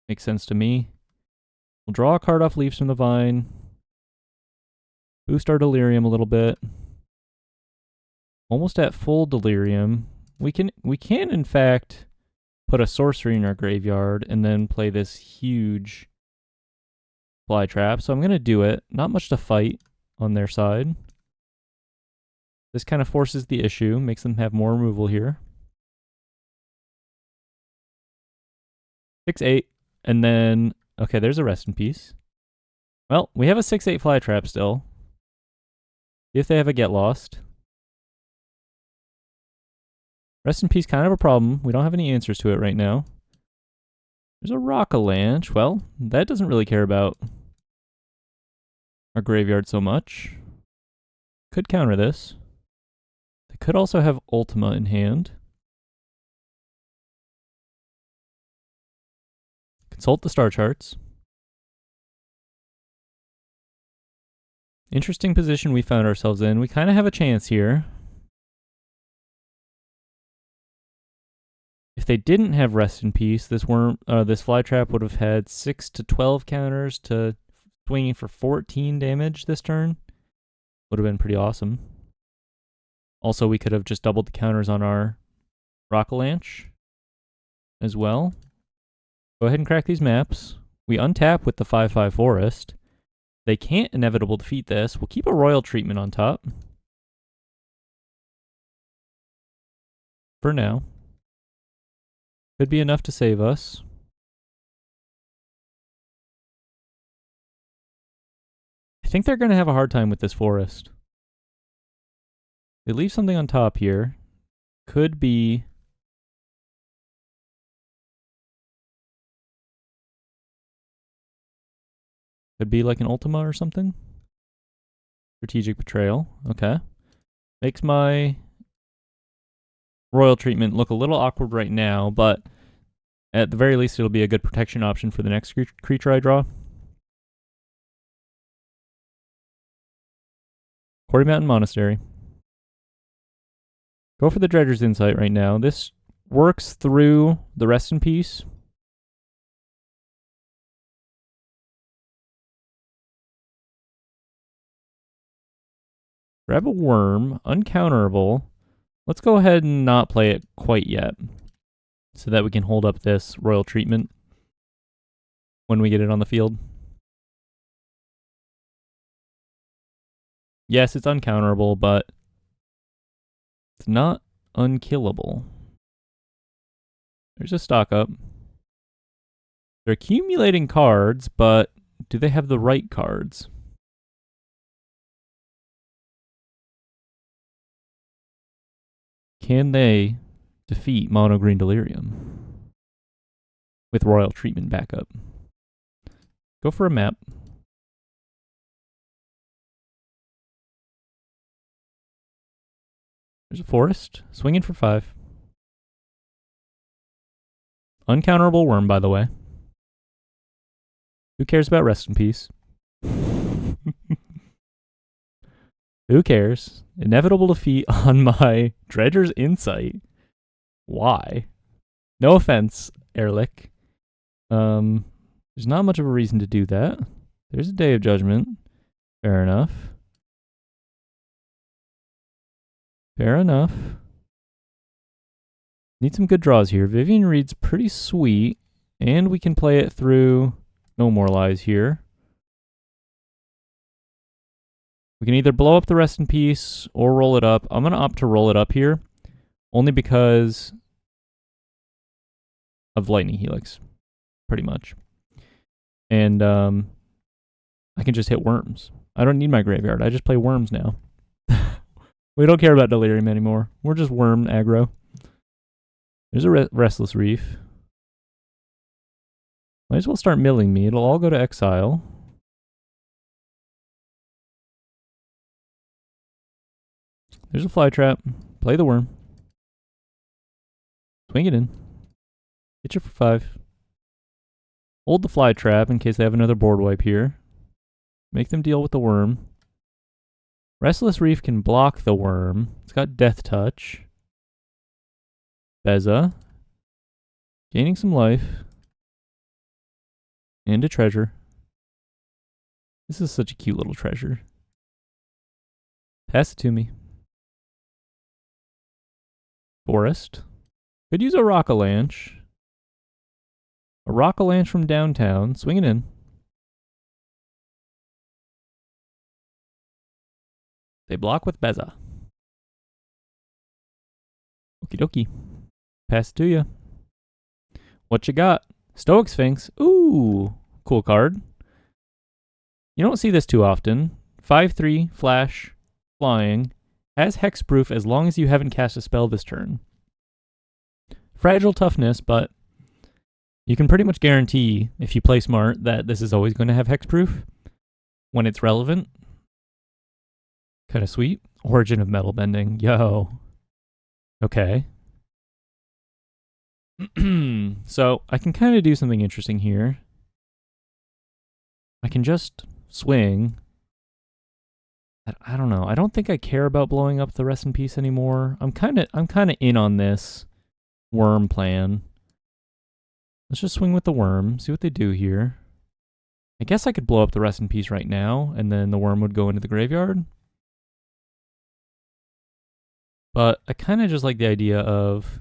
Makes sense to me. We'll draw a card off Leaves from the Vine. Boost our Delirium a little bit. Almost at full Delirium. We can in fact put a sorcery in our graveyard and then play this huge fly trap. So I'm going to do it. Not much to fight on their side. This kind of forces the issue, makes them have more removal here. 6-8, and then, okay, there's a Rest in Peace. Well, we have a 6-8 fly trap still. If they have a Get Lost. Rest in Peace, kind of a problem. We don't have any answers to it right now. There's a Rock-a-Lanch. Well, that doesn't really care about our graveyard so much. Could counter this. They could also have Ultima in hand. Consult the star charts. Interesting position we found ourselves in. We kind of have a chance here. If they didn't have Rest in Peace, this fly trap would have had 6 to 12 counters to swinging for 14 damage this turn. Would have been pretty awesome. Also, we could have just doubled the counters on our Rockalanche as well. Go ahead and crack these maps. We untap with the 5/5 Forest. They can't inevitable defeat this. We'll keep a Royal Treatment on top. For now. Could be enough to save us. I think they're going to have a hard time with this forest. They leave something on top here. Could be... Could be like an Ultima or something. Strategic Betrayal. Okay. Makes my Royal Treatment look a little awkward right now, but at the very least it'll be a good protection option for the next creature I draw. Quarry Mountain Monastery. Go for the Dredger's Insight right now. This works through the Rest in Peace. Grab a Worm, uncounterable. Let's go ahead and not play it quite yet, so that we can hold up this Royal Treatment when we get it on the field. Yes, it's uncounterable, but it's not unkillable. There's a stock up. They're accumulating cards, but do they have the right cards? Can they defeat Mono Green Delirium with Royal Treatment backup? Go for a map. There's a forest. Swinging for 5. Uncounterable Worm, by the way. Who cares about Rest in Peace? Who cares? Inevitable defeat on my Dredger's Insight. Why? No offense, Ehrlich. There's not much of a reason to do that. There's a Day of Judgment. Fair enough. Fair enough. Need some good draws here. Vivian Reed's pretty sweet, and we can play it through No More Lies here. We can either blow up the Rest in Peace or roll it up. I'm going to opt to roll it up here, only because of Lightning Helix, pretty much. And I can just hit Worms. I don't need my graveyard. I just play Worms now. We don't care about Delirium anymore. We're just Worm aggro. There's a Restless Reef. Might as well start milling me. It'll all go to exile. There's a Fly Trap. Play the Worm. Swing it in. Hit you for 5. Hold the Fly Trap in case they have another board wipe here. Make them deal with the Worm. Restless Reef can block the Worm. It's got Death Touch. Beza. Gaining some life. And a treasure. This is such a cute little treasure. Pass it to me. Forest. Could use a Rockalanche. A Rockalanche from downtown. Swing it in. They block with Beza. Okie dokie. Pass it to you. What you got? Stoic Sphinx. Ooh, cool card. You don't see this too often. 5/3, flash, flying. Has hexproof as long as you haven't cast a spell this turn. Fragile toughness, but you can pretty much guarantee, if you play smart, that this is always going to have hexproof when it's relevant. Kind of sweet. Origin of Metal Bending. Yo. Okay. So I can kind of do something interesting here. I can just swing. I don't know. I don't think I care about blowing up the Rest in Peace anymore. I'm kind of in on this. worm plan. Let's just swing with the worm, see what they do here. I guess I could blow up the rest in peace right now, and then the worm would go into the graveyard. But I kind of just like the idea of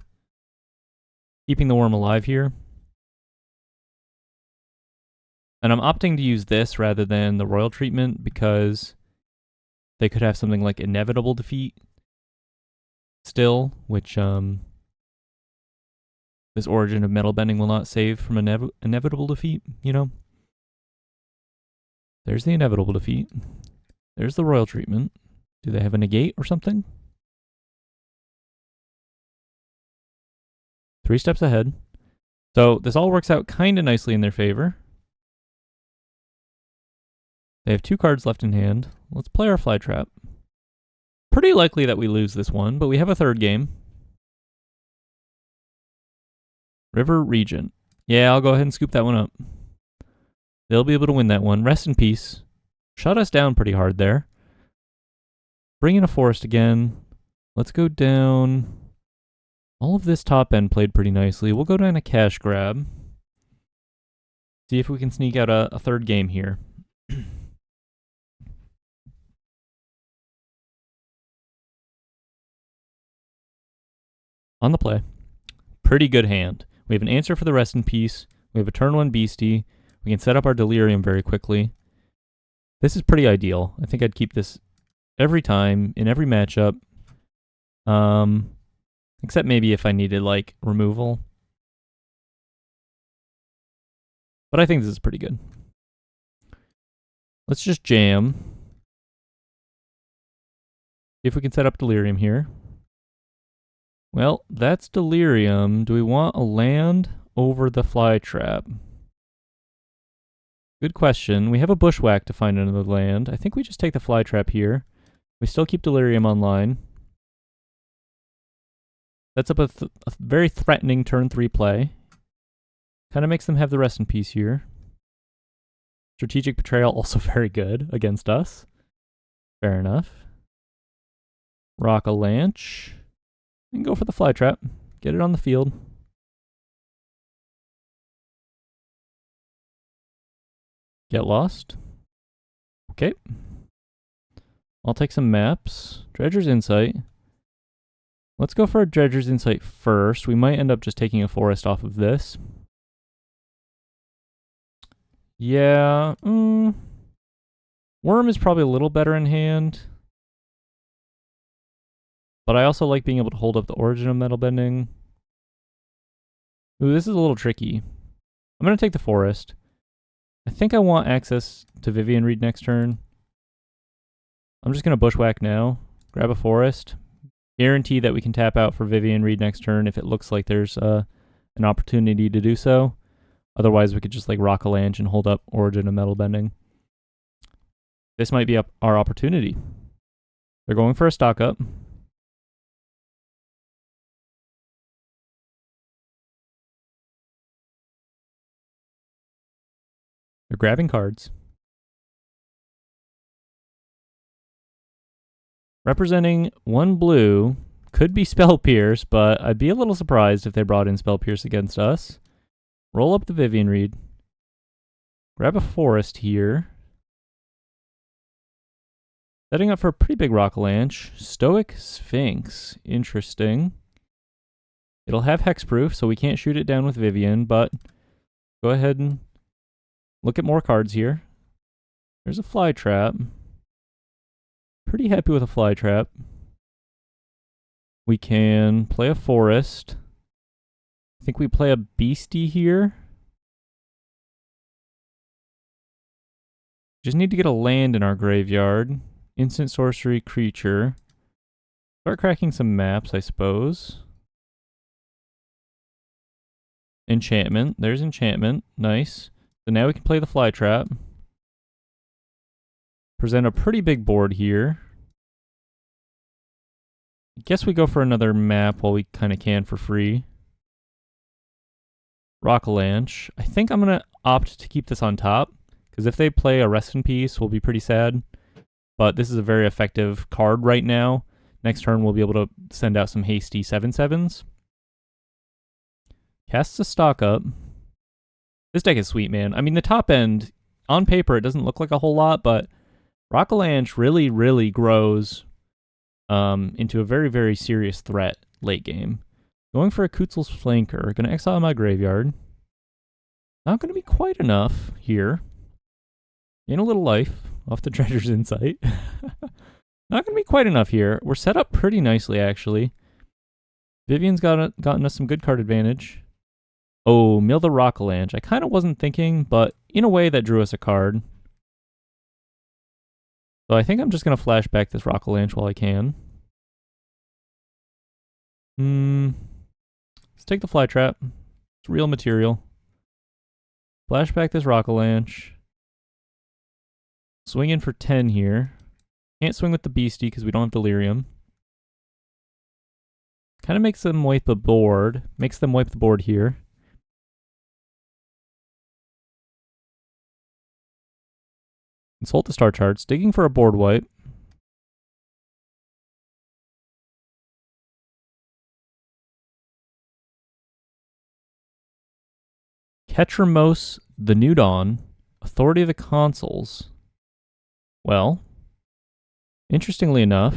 keeping the worm alive here. And I'm opting to use this rather than the royal treatment because they could have something like inevitable defeat still, which this origin of metal bending will not save from inevitable defeat, you know? There's the inevitable defeat. There's the royal treatment. Do they have a negate or something? 3 steps ahead. So this all works out kind of nicely in their favor. They have 2 cards left in hand. Let's play our fly trap. Pretty likely that we lose this one, but we have a 3rd game. River Regent. Yeah, I'll go ahead and scoop that one up. They'll be able to win that one. Rest in peace. Shut us down pretty hard there. Bring in a forest again. Let's go down. All of this top end played pretty nicely. We'll go down a cash grab. See if we can sneak out a 3rd game here. On the play. Pretty good hand. We have an answer for the rest in peace. We have a turn 1 beastie. We can set up our delirium very quickly. This is pretty ideal. I think I'd keep this every time, in every matchup. Except maybe if I needed, like, removal. But I think this is pretty good. Let's just jam. See if we can set up delirium here. Well, that's delirium. Do we want a land over the fly trap? Good question. We have a bushwhack to find another land. I think we just take the fly trap here. We still keep delirium online. Sets up a very threatening turn 3 play. Kind of makes them have the rest in peace here. Strategic Betrayal, also very good against us. Fair enough. Rock a Lanch. And go for the fly trap. Get it on the field. Get lost. Okay. I'll take some maps. Dredger's Insight. Let's go for a Dredger's Insight first. We might end up just taking a forest off of this. Yeah. Worm is probably a little better in hand. But I also like being able to hold up the origin of metal bending. Ooh, this is a little tricky. I'm going to take the forest. I think I want access to Vivian Reed next turn. I'm just going to bushwhack now. Grab a forest. Guarantee that we can tap out for Vivian Reed next turn if it looks like there's an opportunity to do so. Otherwise, we could just like rock a Lanch and hold up origin of metal bending. This might be our opportunity. They're going for a stock up. They're grabbing cards. Representing 1 blue, could be Spell Pierce, but I'd be a little surprised if they brought in Spell Pierce against us. Roll up the Vivian Reed. Grab a forest here. Setting up for a pretty big rock Lanch. Stoic Sphinx. Interesting. It'll have hexproof, so we can't shoot it down with Vivian, but go ahead and look at more cards here. There's a fly trap. Pretty happy with a fly trap. We can play a forest. I think we play a beastie here. Just need to get a land in our graveyard. Instant sorcery creature. Start cracking some maps, I suppose. Enchantment. There's enchantment. Nice. So now we can play the fly trap. Present a pretty big board here. I guess we go for another map while we kind of can for free. Rock a Lanch. I think I'm going to opt to keep this on top, because if they play a Rest in Peace, we'll be pretty sad. But this is a very effective card right now. Next turn, we'll be able to send out some hasty 7/7s. Casts a stock up. This deck is sweet, man. I mean, the top end, on paper, it doesn't look like a whole lot, but Rockalanche really, really grows into a very, very serious threat late game. Going for a Kutzel's Flanker. Going to exile my graveyard. Not going to be quite enough here. Gain a little life off the Treasure's Insight. Not going to be quite enough here. We're set up pretty nicely, actually. Vivian's gotten us some good card advantage. Oh, mill the Rockalanche. I kind of wasn't thinking, but in a way that drew us a card. So I think I'm just going to flash back this Rockalanche while I can. Let's take the Fly Trap. It's real material. Flash back this Rockalanche. Swing in for 10 here. Can't swing with the Beastie because we don't have Delirium. Kind of makes them wipe the board. Makes them wipe the board here. Consult the star charts. Digging for a board wipe. Ketramos, the New Dawn. Authority of the Consuls. Well, interestingly enough,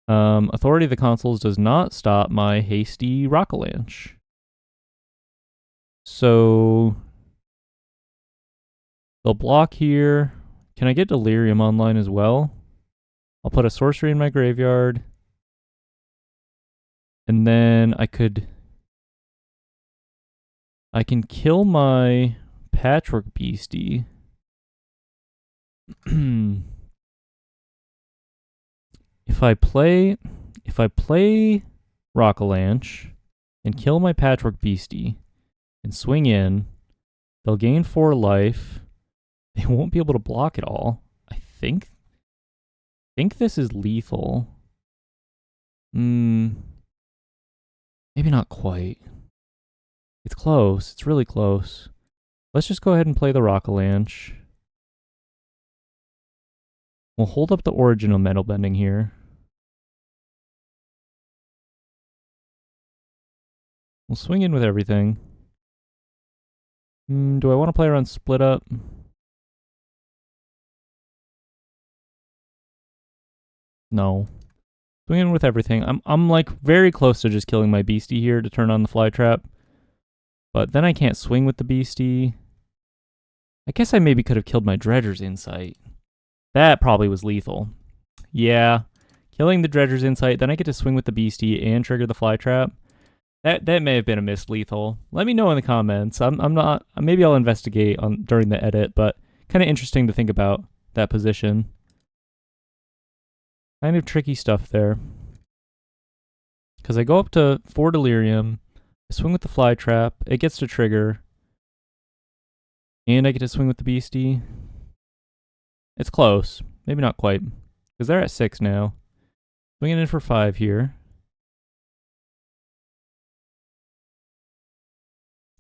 Authority of the Consuls does not stop my hasty Rockalanche. So they'll block here. Can I get Delirium online as well? I'll put a sorcery in my graveyard. And then I can kill my Patchwork Beastie. If I play Rockalanche and kill my Patchwork Beastie and swing in, they'll gain 4 life. They won't be able to block it all. I think this is lethal. Maybe not quite. It's close. It's really close. Let's just go ahead and play the Rockalanche. We'll hold up the original Metal Bending here. We'll swing in with everything. Do I want to play around Split Up? No. Swing in with everything. I'm like very close to just killing my Beastie here to turn on the Fly Trap. But then I can't swing with the Beastie. I guess I maybe could have killed my Dredger's Insight. That probably was lethal. Yeah. Killing the Dredger's Insight, then I get to swing with the Beastie and trigger the Fly Trap. That may have been a missed lethal. Let me know in the comments. I'm not. Maybe I'll investigate during the edit, but kind of interesting to think about that position. Kind of tricky stuff there. Because I go up to 4 Delirium, I swing with the Fly Trap, it gets to trigger, and I get to swing with the Beastie. It's close. Maybe not quite. Because they're at 6 now. Swinging in for 5 here.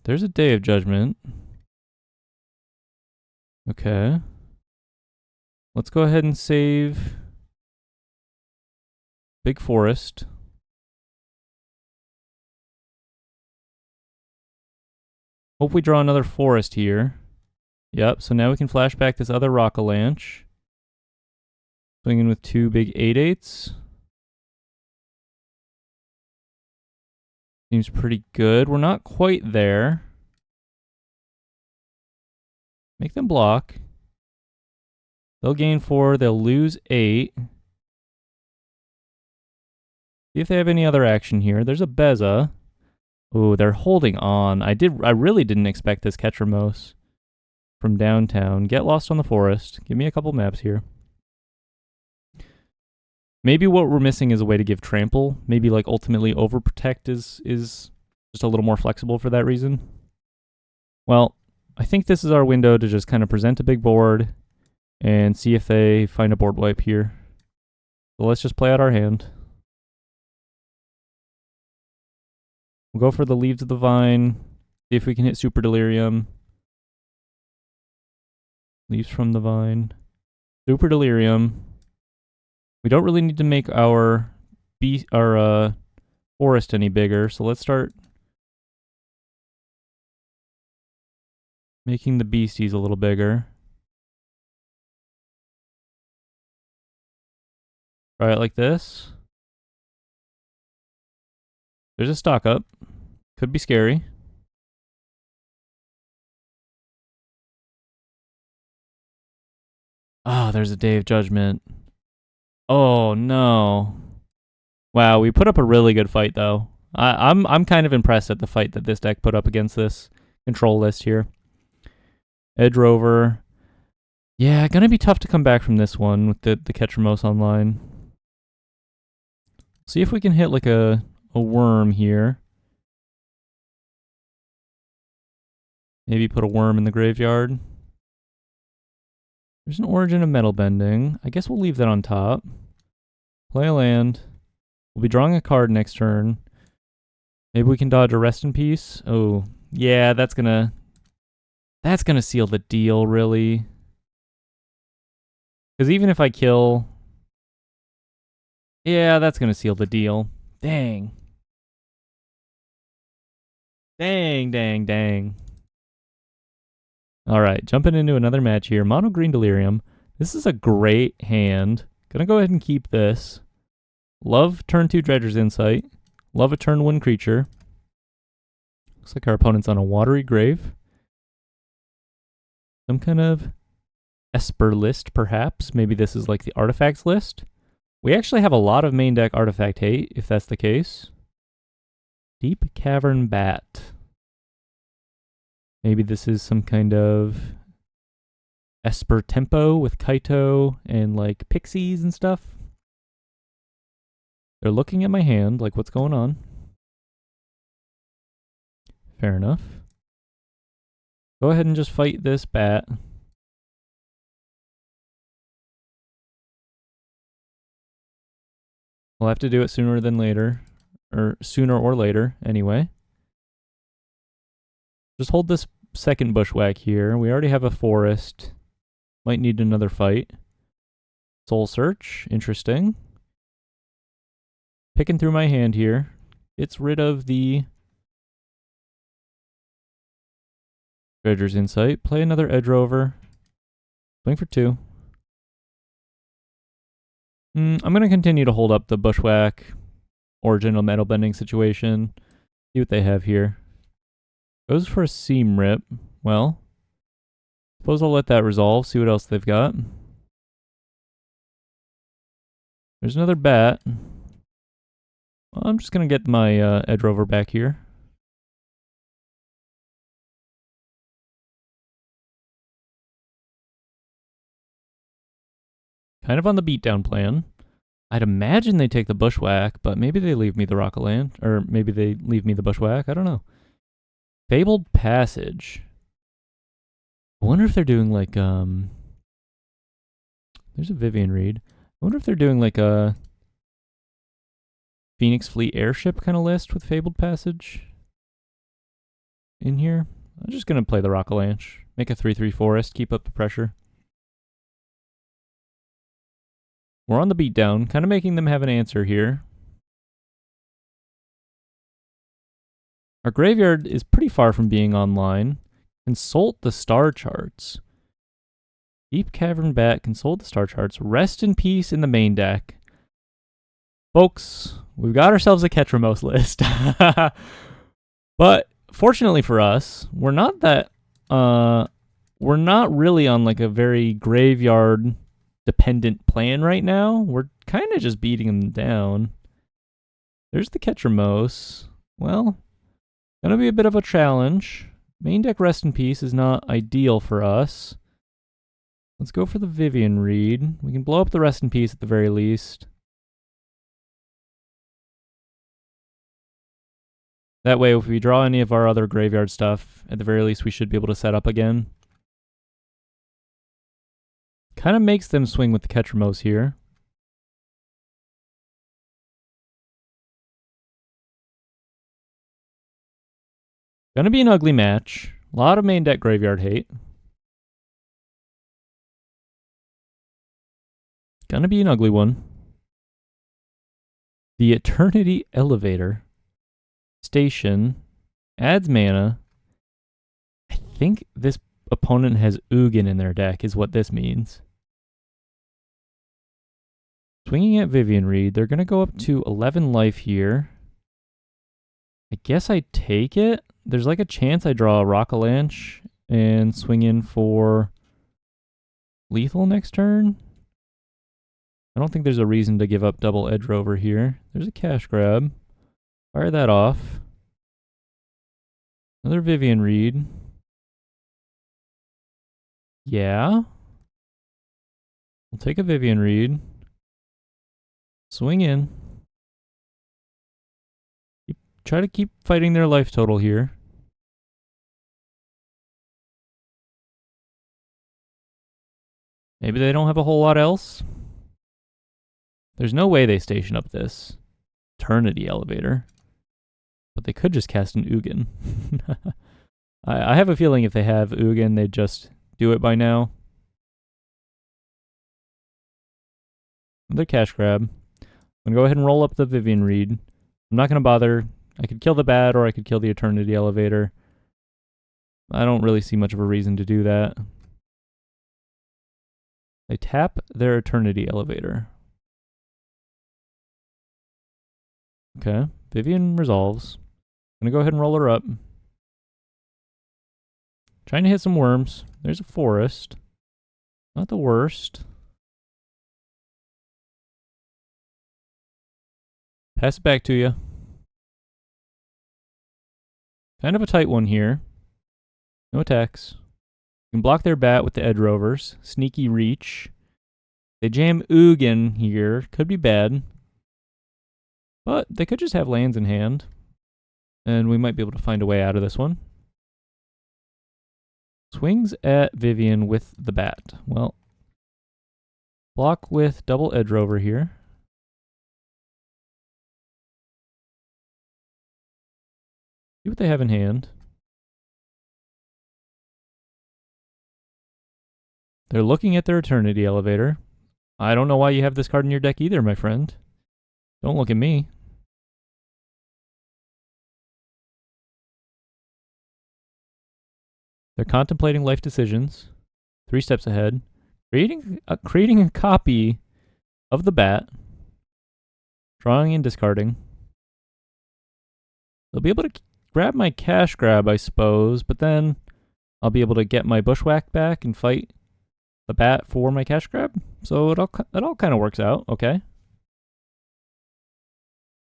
There's a Day of Judgment. Okay. Let's go ahead and save Big Forest. Hope we draw another forest here. Yep, so now we can flash back this other Rockalanche. Swinging with 2 big 8/8s. Seems pretty good. We're not quite there. Make them block. They'll gain 4. They'll lose 8. See if they have any other action here. There's a Beza. Oh, they're holding on. I really didn't expect this Ketramos from downtown. Get Lost on the Forest. Give me a couple maps here. Maybe what we're missing is a way to give Trample. Maybe like ultimately Overprotect is just a little more flexible for that reason. Well, I think this is our window to just kind of present a big board and see if they find a board wipe here. So let's just play out our hand. We'll go for the Leaves of the Vine. See if we can hit Super Delirium. Leaves from the Vine. Super Delirium. We don't really need to make our forest any bigger, so let's start Making the beasties a little bigger. Try it like this. There's a stock up. Could be scary. Oh, there's a Day of Judgment. Oh no. Wow, we put up a really good fight though. I'm kind of impressed at the fight that this deck put up against this control list here. Edge Rover. Yeah, gonna be tough to come back from this one with the Ketramos online. See if we can hit like a worm here. Maybe put a worm in the graveyard. There's an Origin of Metal Bending. I guess we'll leave that on top. Play a land. We'll be drawing a card next turn. Maybe we can dodge a Rest in Peace. Oh, yeah, that's gonna seal the deal, really. Because even if I kill... Yeah, that's gonna seal the deal. Dang. Dang. Alright, jumping into another match here. Mono Green Delirium. This is a great hand. Gonna go ahead and keep this. Love turn 2 Dredger's Insight. Love a turn 1 creature. Looks like our opponent's on a Watery Grave. Some kind of Esper list, perhaps. Maybe this is like the artifacts list. We actually have a lot of main deck artifact hate, if that's the case. Deep Cavern Bat. Maybe this is some kind of Esper Tempo with Kaito and like pixies and stuff. They're looking at my hand, like what's going on. Fair enough. Go ahead and just fight this bat. We'll have to do it sooner than later. Or sooner or later, anyway. Just hold this second Bushwhack here. We already have a forest. Might need another fight. Soul Search, interesting. Picking through my hand here. Gets rid of the Dredger's Insight. Play another Edge Rover. Swing for 2. I'm going to continue to hold up the Bushwhack Original Metal Bending situation. See what they have here. Goes for a Seam Rip. Well, suppose I'll let that resolve. See what else they've got. There's another bat. Well, I'm just going to get my Edge Rover back here. Kind of on the beatdown plan. I'd imagine they take the Bushwhack, but maybe they leave me the Rocket Land. Or maybe they leave me the Bushwhack. I don't know. Fabled Passage. I wonder if they're doing like, there's a Vivian Reed. I wonder if they're doing like a Phoenix Fleet Airship kind of list with Fabled Passage in here. I'm just going to play the Rocket Lanch. Make a 3/3 forest, keep up the pressure. We're on the beatdown, kind of making them have an answer here. Our graveyard is pretty far from being online. Consult the star charts. Deep Cavern Bat, consult the star charts. Rest in Peace in the main deck. Folks, we've got ourselves a Ketramos list. But fortunately for us, we're not really on like a very graveyard dependent plan right now. We're kind of just beating them down. There's the Ketramos. Well, gonna be a bit of a challenge. Main deck Rest in Peace is not ideal for us. Let's go for the Vivian Reed. We can blow up the Rest in Peace at the very least. That way, if we draw any of our other graveyard stuff, at the very least we should be able to set up again. Kind of makes them swing with the Ketramos here. Gonna be an ugly match. A lot of main deck graveyard hate. Gonna be an ugly one. The Eternity Elevator Station adds mana. I think this opponent has Ugin in their deck is what this means. Swinging at Vivian Reed. They're going to go up to 11 life here. I guess I take it. There's like a chance I draw a Rockalanche and swing in for lethal next turn. I don't think there's a reason to give up double Edge Rover here. There's a cash grab. Fire that off. Another Vivian Reed. Yeah. We'll take a Vivian Reed. Swing in. Try to keep fighting their life total here. Maybe they don't have a whole lot else. There's no way they station up this Eternity Elevator. But they could just cast an Ugin. I have a feeling if they have Ugin, they'd just do it by now. Another cash grab. I'm going to go ahead and roll up the Vivian Reed. I'm not going to bother. I could kill the bat or I could kill the Eternity Elevator. I don't really see much of a reason to do that. They tap their Eternity Elevator. Okay, Vivian resolves. I'm going to go ahead and roll her up. Trying to hit some worms. There's a forest. Not the worst. Pass it back to you. Kind of a tight one here. No attacks. You can block their bat with the Edge Rovers. Sneaky reach. They jam Ugin here. Could be bad. But they could just have lands in hand. And we might be able to find a way out of this one. Swings at Vivian with the bat. Well, block with double Edge Rover here. See what they have in hand. They're looking at their Eternity Elevator. I don't know why you have this card in your deck either, my friend. Don't look at me. They're contemplating life decisions. 3 steps ahead. Creating a copy of the bat. Drawing and discarding. They'll be able to grab my cash grab, I suppose, but then I'll be able to get my Bushwhack back and fight the bat for my cash grab. So it all kind of works out, okay.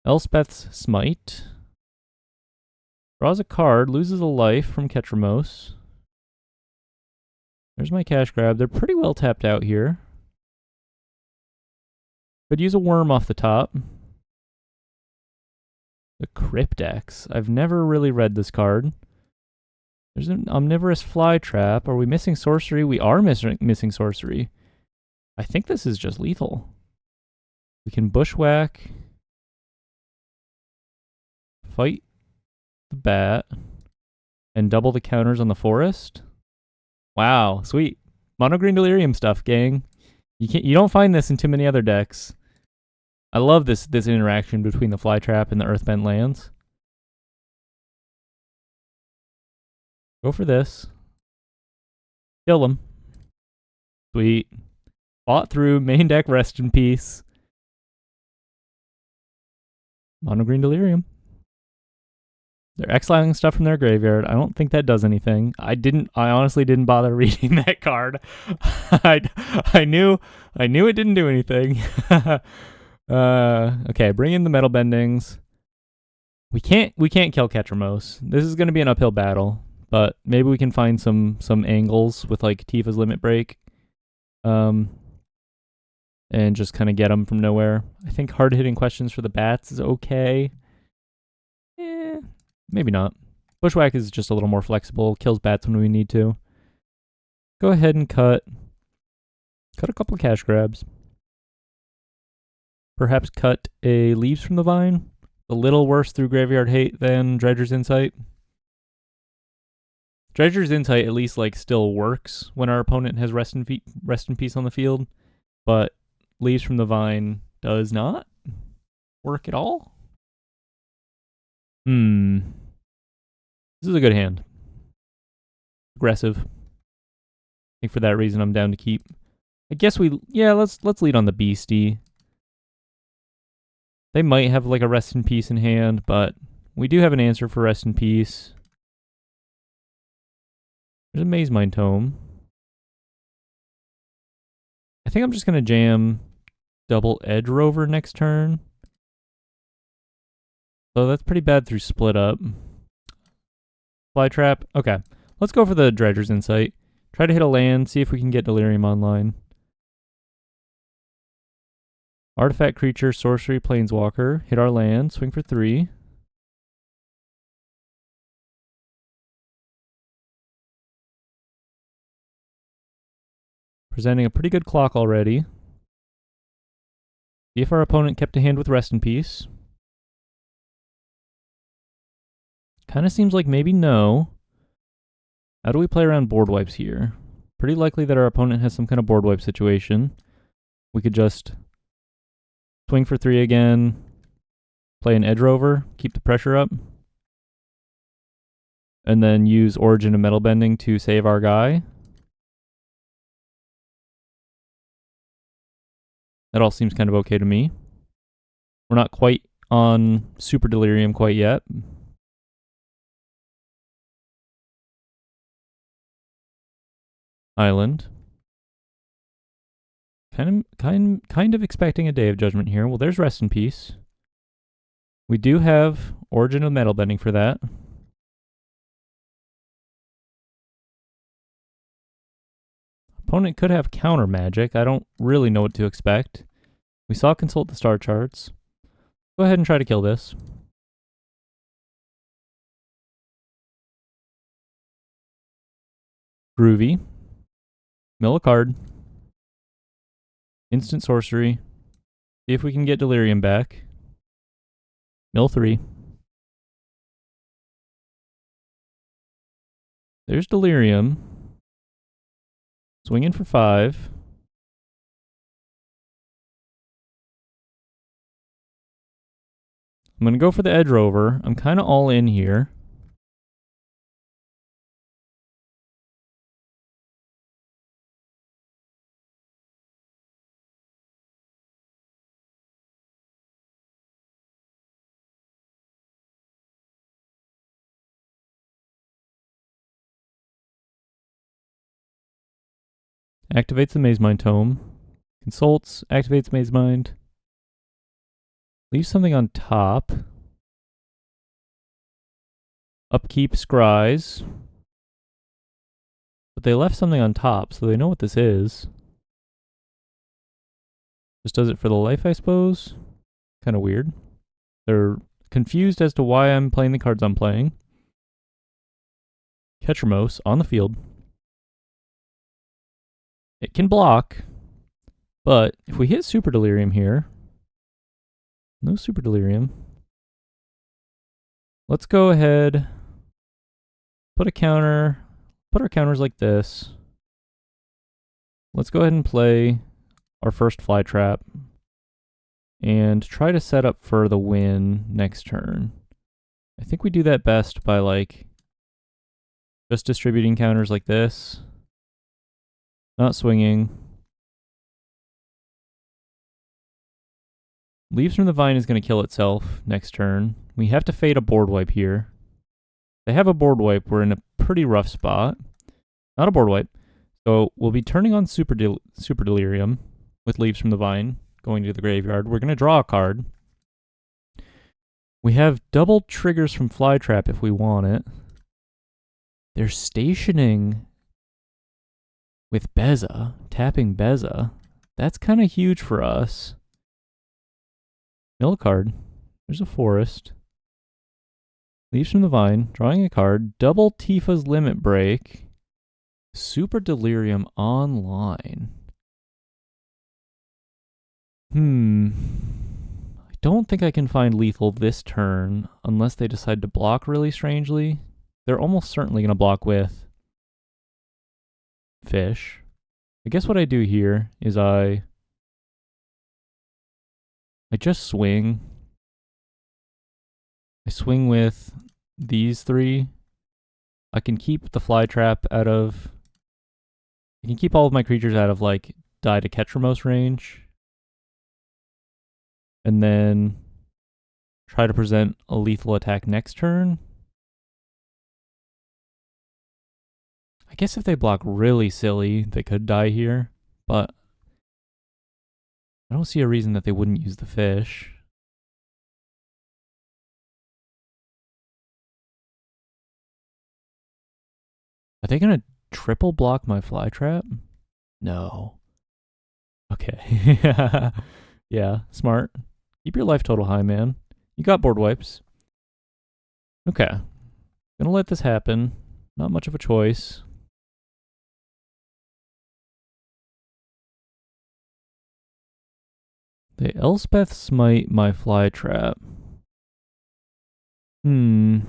Elspeth's Smite. Draws a card, loses a life from Ketramos. There's my cash grab. They're pretty well tapped out here. Could use a worm off the top. The Cryptex. I've never really read this card. There's an Omnivorous Flytrap. Are we missing sorcery? We are missing sorcery. I think this is just lethal. We can Bushwhack. Fight the bat. And double the counters on the forest. Wow, sweet. Mono green Delirium stuff, gang. You don't find this in too many other decks. I love this interaction between the Flytrap and the Earthbent lands. Go for this. Kill him. Sweet. Fought through. Main deck, rest in peace. Mono green Delirium. They're exiling stuff from their graveyard. I don't think that does anything. I honestly didn't bother reading that card. I knew it didn't do anything. Okay, bring in the Metal Bendings. We can't kill Ketramos. This is going to be an uphill battle, but maybe we can find some angles with like Tifa's Limit Break. And just kind of get them from nowhere. I think hard-hitting questions for the bats is okay. Maybe not. Bushwhack is just a little more flexible, kills bats when we need to. Go ahead and cut a couple of cash grabs. Perhaps cut a Leaves from the Vine. A little worse through Graveyard Hate than Dredger's Insight. Dredger's Insight at least like still works when our opponent has rest in peace on the field, but Leaves from the Vine does not work at all. This is a good hand. Aggressive. think for that reason I'm down to keep. I guess let's lead on the Beastie. They might have like a Rest in Peace in hand, but we do have an answer for Rest in Peace. There's a Maze Mine Tome. I think I'm just gonna jam double Edge Rover next turn. So that's pretty bad through Split Up. Fly Trap. Okay. Let's go for the Dredger's Insight. Try to hit a land, see if we can get Delirium online. Artifact Creature, Sorcery, Planeswalker. Hit our land, swing for 3. Presenting a pretty good clock already. See if our opponent kept a hand with Rest in Peace. Kind of seems like maybe no. How do we play around board wipes here? Pretty likely that our opponent has some kind of board wipe situation. We could just swing for 3 again, play an Edge Rover, keep the pressure up, and then use Origin of Metal Bending to save our guy. That all seems kind of okay to me. We're not quite on Super Delirium quite yet. Island. Kind of expecting a Day of Judgment here. Well, there's Rest in Peace. We do have Origin of Metal Bending for that. Opponent could have counter magic. I don't really know what to expect. We saw Consult the Star Charts. Go ahead and try to kill this. Groovy. Mill a card. Instant sorcery. See if we can get Delirium back. Mill 3. There's Delirium. Swing in for 5. I'm going to go for the Edge Rover. I'm kind of all in here. Activates the Maze Mind Tome. Consults, activates Maze Mind. Leaves something on top. Upkeep Scries. But they left something on top, so they know what this is. Just does it for the life, I suppose. Kind of weird. They're confused as to why I'm playing the cards I'm playing. Ketramos on the field. It can block, but if we hit Super Delirium here, no Super Delirium. Let's go ahead, put a counter, put our counters like this. Let's go ahead and play our first Fly Trap and try to set up for the win next turn. I think we do that best by like just distributing counters like this. Not swinging. Leaves from the Vine is going to kill itself next turn. We have to fade a board wipe here. They have a board wipe. We're in a pretty rough spot. Not a board wipe. So we'll be turning on Super Delirium with Leaves from the Vine going to the graveyard. We're going to draw a card. We have double triggers from Fly Trap if we want it. They're stationing with Beza, tapping Beza. That's kind of huge for us. Mill a card. There's a Forest. Leaves from the Vine, drawing a card. Double Tifa's Limit Break. Super Delirium online. I don't think I can find lethal this turn unless they decide to block really strangely. They're almost certainly going to block with Fish. I guess what I do here is I just swing. I swing with these 3. I can keep the Fly Trap out of I can keep all of my creatures out of like die to Ketramos range. And then try to present a lethal attack next turn. I guess if they block really silly, they could die here, but I don't see a reason that they wouldn't use the fish. Are they going to triple block my fly trap? No. Okay. Yeah, smart. Keep your life total high, man. You got board wipes. Okay. Gonna let this happen. Not much of a choice. They Elspeth smite my fly trap. I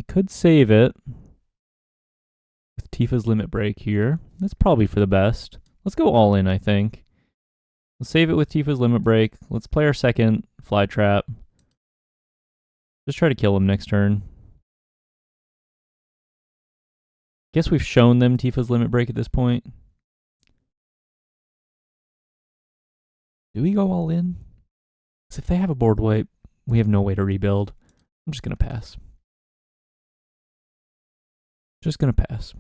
could save it with Tifa's limit break here. That's probably for the best. Let's go all in, I think. Let's save it with Tifa's limit break. Let's play our second fly trap. Just try to kill him next turn. Guess we've shown them Tifa's limit break at this point. Do we go all in? Because if they have a board wipe, we have no way to rebuild. I'm just going to pass. Just going to pass.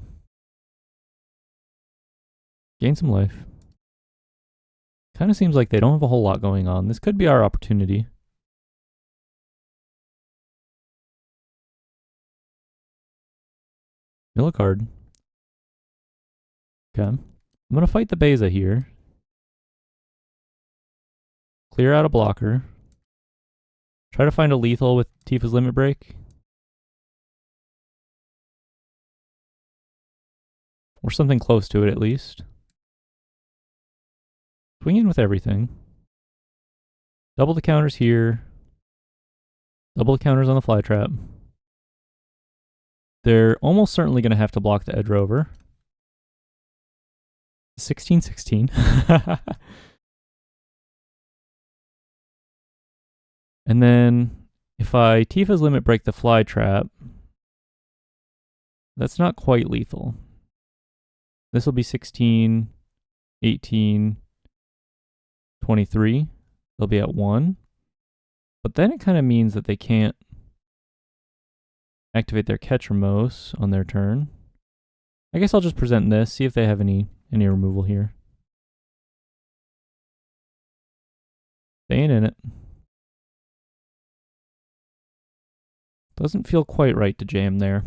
Gain some life. Kind of seems like they don't have a whole lot going on. This could be our opportunity. Mill a card. Okay. I'm going to fight the Beza here. Clear out a blocker. Try to find a lethal with Tifa's limit break. Or something close to it at least. Swing in with everything. Double the counters here. Double the counters on the fly trap. They're almost certainly going to have to block the edge rover. 16-16. And then if I Tifa's limit break the fly trap, that's not quite lethal. This will be 16, 18, 23. They'll be at 1. But then it kind of means that they can't activate their Ketramos on their turn. I guess I'll just present this, see if they have any removal here. Staying in it. Doesn't feel quite right to jam there.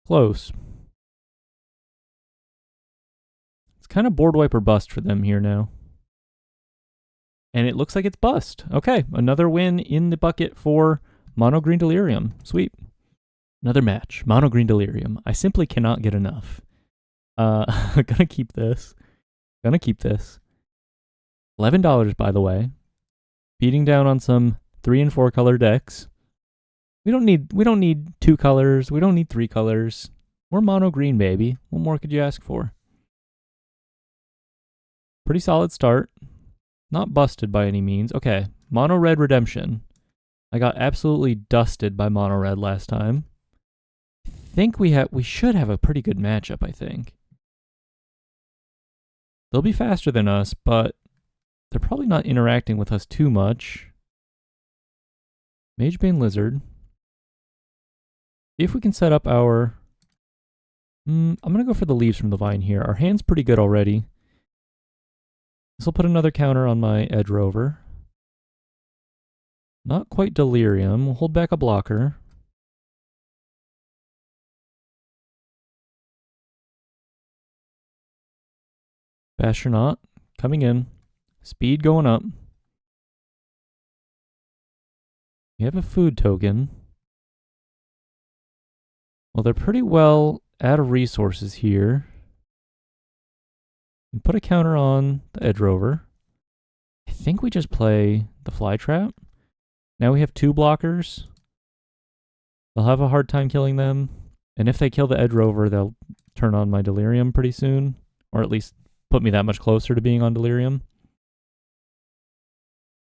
Close. It's kind of board wipe or bust for them here now. And it looks like it's bust. Okay, another win in the bucket for Mono Green Delirium. Sweet. Another match. Mono Green Delirium. I simply cannot get enough. Gonna keep this. Gonna keep this. $11, by the way. Beating down on some 3 and 4 color decks. We don't need 2 colors. We don't need 3 colors. We're mono green, baby. What more could you ask for? Pretty solid start. Not busted by any means. Okay, mono red redemption. I got absolutely dusted by mono red last time. I think we should have a pretty good matchup, I think. They'll be faster than us, but they're probably not interacting with us too much. Magebane Lizard. See if we can set up our... I'm going to go for the Leaves from the Vine here. Our hand's pretty good already. This will put another counter on my Edge Rover. Not quite Delirium. We'll hold back a blocker. Bastronaut coming in. Speed going up. We have a food token. Well, they're pretty well out of resources here. And put a counter on the Edge Rover. I think we just play the Fly Trap. Now we have 2 blockers. They'll have a hard time killing them. And if they kill the Edge Rover, they'll turn on my Delirium pretty soon. Or at least put me that much closer to being on Delirium.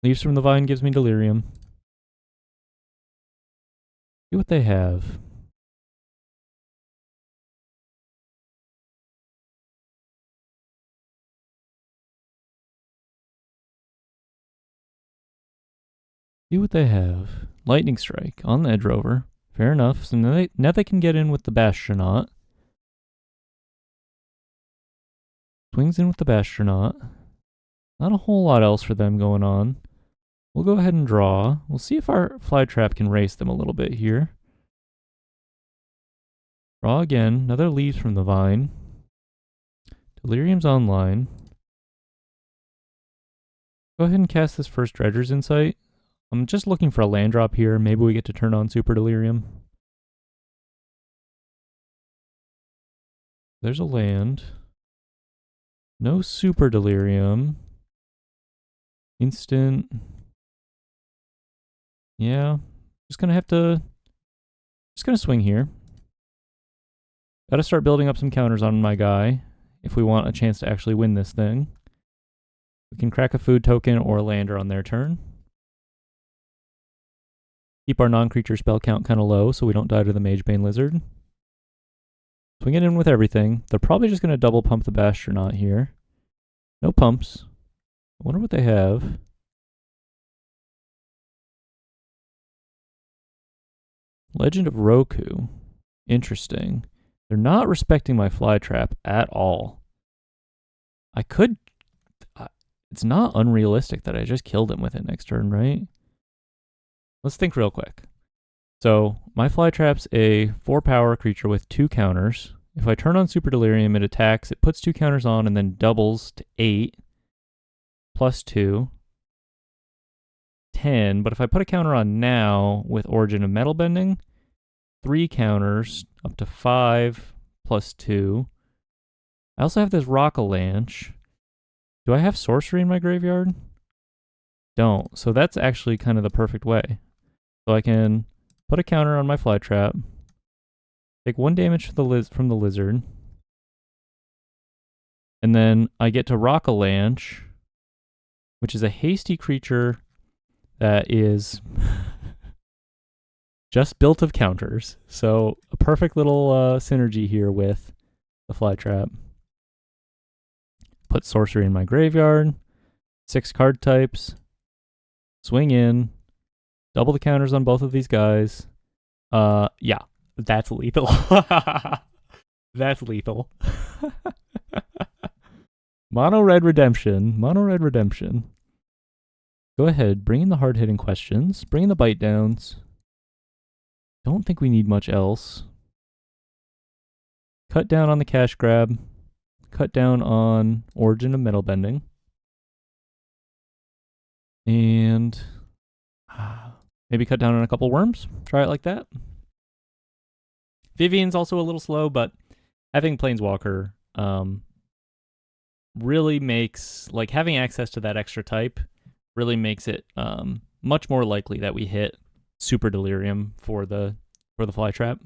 Leaves from the Vine gives me Delirium. See what they have. See what they have. Lightning Strike on the Edge Rover. Fair enough. So now they can get in with the Bastronaut. Swings in with the Bastronaut. Not a whole lot else for them going on. We'll go ahead and draw. We'll see if our Fly Trap can race them a little bit here. Draw again. Another Leaves from the Vine. Delirium's online. Go ahead and cast this first Dredger's Insight. I'm just looking for a land drop here. Maybe we get to turn on Super Delirium. There's a land. No Super Delirium. Instant. Yeah. Just gonna swing here. Gotta start building up some counters on my guy if we want a chance to actually win this thing. We can crack a food token or a lander on their turn. Keep our non-creature spell count kind of low so we don't die to the Magebane Lizard. Swing it in with everything. They're probably just going to double pump the Bastronaut here. No pumps. I wonder what they have. Legend of Roku. Interesting. They're not respecting my Fly Trap at all. It's not unrealistic that I just killed him with it next turn, right? Let's think real quick. So my Fly Trap's a 4-power creature with 2 counters. If I turn on Super Delirium, it attacks, it puts 2 counters on, and then doubles to 8, plus 2, 10. But if I put a counter on now with Origin of Metal Bending, 3 counters, up to 5, plus 2. I also have this Rock-a-Lanche. Do I have sorcery in my graveyard? Don't. So that's actually kind of the perfect way. So I can put a counter on my Fly Trap, take 1 damage from the lizard, and then I get to Rock-a-Lanche, which is a hasty creature that is just built of counters. So a perfect little synergy here with the Fly Trap. Put sorcery in my graveyard, 6 card types, swing in, double the counters on both of these guys. Yeah, that's lethal. That's lethal. Mono red redemption. Go ahead, bring in the hard-hitting questions, bring in the bite downs. Don't think we need much else. Cut down on the cash grab. Cut down on Origin of Metal Bending. And maybe cut down on a couple worms. Try it like that. Vivian's also a little slow, but having Planeswalker really makes, like, having access to that extra type really makes it much more likely that we hit Super Delirium for the Fly Trap.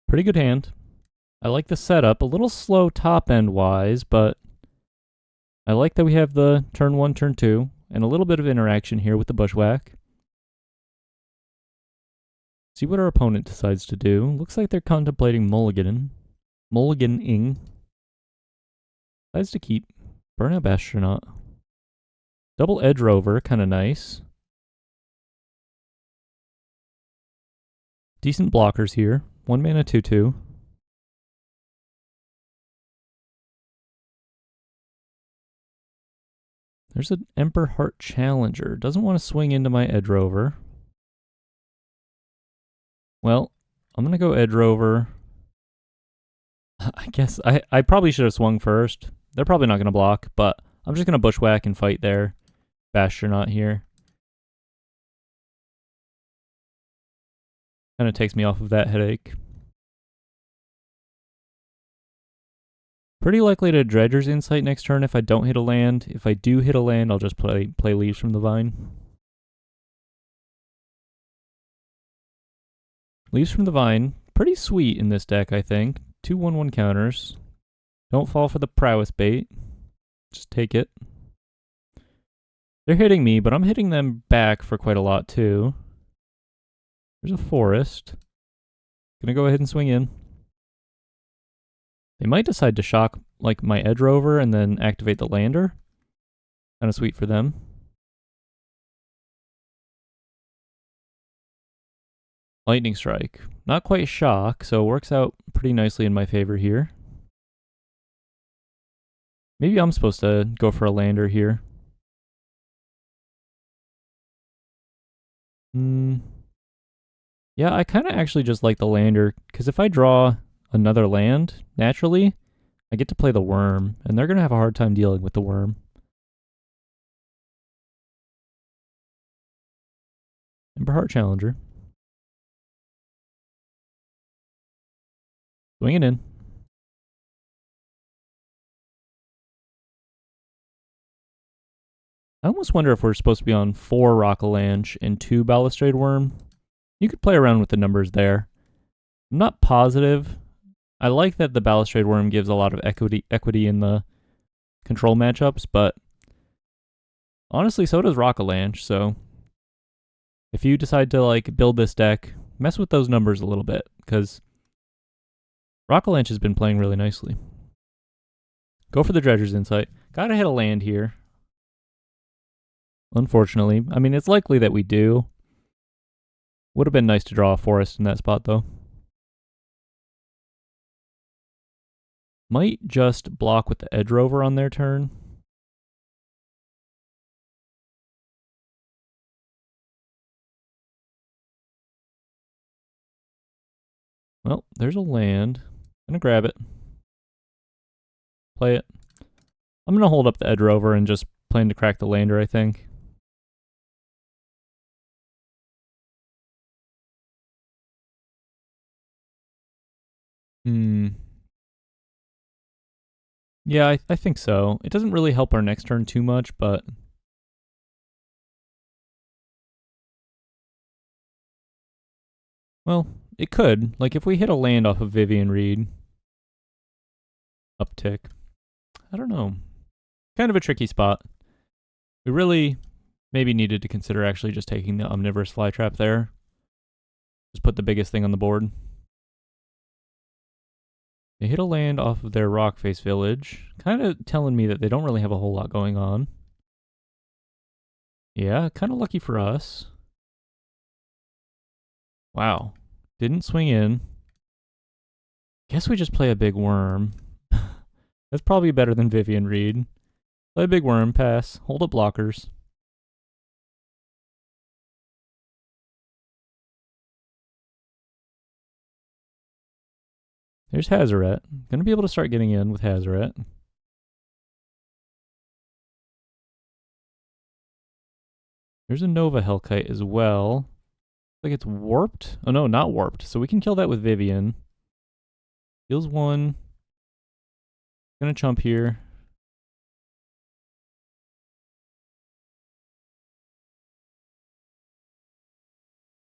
Pretty good hand. I like the setup. A little slow top end wise, but I like that we have the turn 1, turn 2, and a little bit of interaction here with the Bushwhack. See what our opponent decides to do. Looks like they're contemplating mulliganing. Decides to keep. Burn out Bastronaut. Double Edge Rover, kind of nice. Decent blockers here. 1 mana 2/2. There's an Emperor Heart Challenger. Doesn't want to swing into my Edge Rover. Well, I'm going to go Edge Rover. I guess I probably should have swung first. They're probably not going to block, but I'm just going to Bushwhack and fight their Bastronaut here. Kind of takes me off of that headache. Pretty likely to Dredger's Insight next turn if I don't hit a land. If I do hit a land, I'll just play Leaves from the Vine. Leaves from the Vine, pretty sweet in this deck, I think. 2/1/1 counters. Don't fall for the prowess bait. Just take it. They're hitting me, but I'm hitting them back for quite a lot too. There's a forest. Gonna go ahead and swing in. They might decide to shock like my edge rover and then activate the lander. Kind of sweet for them. Lightning strike. Not quite shock, so it works out pretty nicely in my favor here. Maybe I'm supposed to go for a lander here. Yeah, I kind of actually just like the lander, because if I draw another land, naturally, I get to play the worm, and they're going to have a hard time dealing with the worm. Emberheart Challenger. Swinging in. I almost wonder if we're supposed to be on 4 Rockalanche and 2 Balustrade Worm. You could play around with the numbers there. I'm not positive. I like that the Balustrade Worm gives a lot of equity in the control matchups, but honestly, so does Rockalanche, so if you decide to like build this deck, mess with those numbers a little bit, because Rockalanche has been playing really nicely. Go for the Dredger's Insight. Gotta hit a land here. Unfortunately. I mean, it's likely that we do. Would have been nice to draw a forest in that spot, though. Might just block with the Edge Rover on their turn. Well, there's a land. Gonna grab it. Play it. I'm gonna hold up the Edge Rover and just plan to crack the lander, I think. Yeah, I think so. It doesn't really help our next turn too much, but well, it could. Like if we hit a land off of Vivian Reed. Uptick. I don't know. Kind of a tricky spot. We really maybe needed to consider actually just taking the Omnivorous Flytrap there. Just put the biggest thing on the board. They hit a land off of their Rockface Village, kind of telling me that they don't really have a whole lot going on. Yeah, kind of lucky for us. Wow. Didn't swing in. Guess we just play a big worm. That's probably better than Vivian Reed. Play a big worm, pass, hold up blockers. There's Hazoret. Gonna be able to start getting in with Hazoret. There's a Nova Hellkite as well. Like it's warped? Oh no, not warped. So we can kill that with Vivian. Heals 1. Gonna chump here.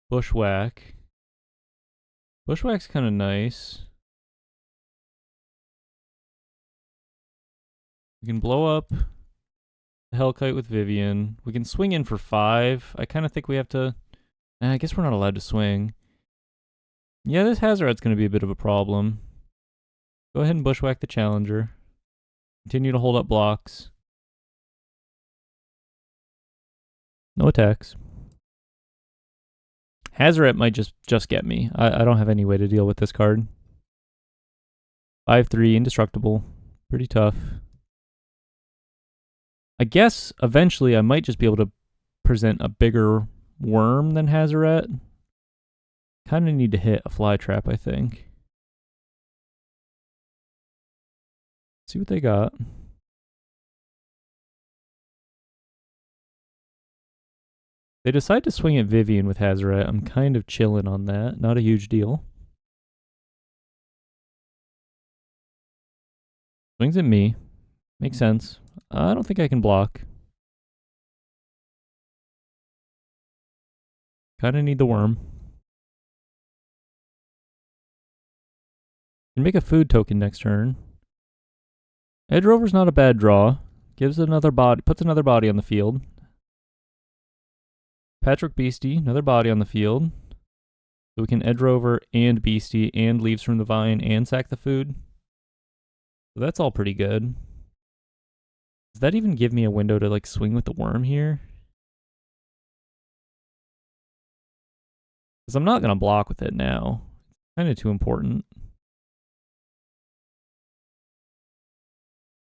Bushwhack. Bushwhack's kind of nice. We can blow up the Hellkite with Vivian. We can swing in for 5. I kind of think we have to... I guess we're not allowed to swing. Yeah, this Hazoret's going to be a bit of a problem. Go ahead and Bushwhack the Challenger. Continue to hold up blocks. No attacks. Hazoret might just get me. I don't have any way to deal with this card. 5/3, indestructible. Pretty tough. I guess eventually I might just be able to present a bigger worm than Hazoret. Kind of need to hit a Flytrap, I think. See what they got. They decide to swing at Vivian with Hazoret. I'm kind of chilling on that. Not a huge deal. Swings at me. Makes sense. I don't think I can block. Kind of need the worm. Can make a food token next turn. Edge Rover's not a bad draw. Gives another body, puts another body on the field. Patrick Beastie, another body on the field. So we can Edge Rover and Beastie and Leaves from the Vine and sack the food. So that's all pretty good. Does that even give me a window to like swing with the worm here? Because I'm not going to block with it now. It's kind of too important.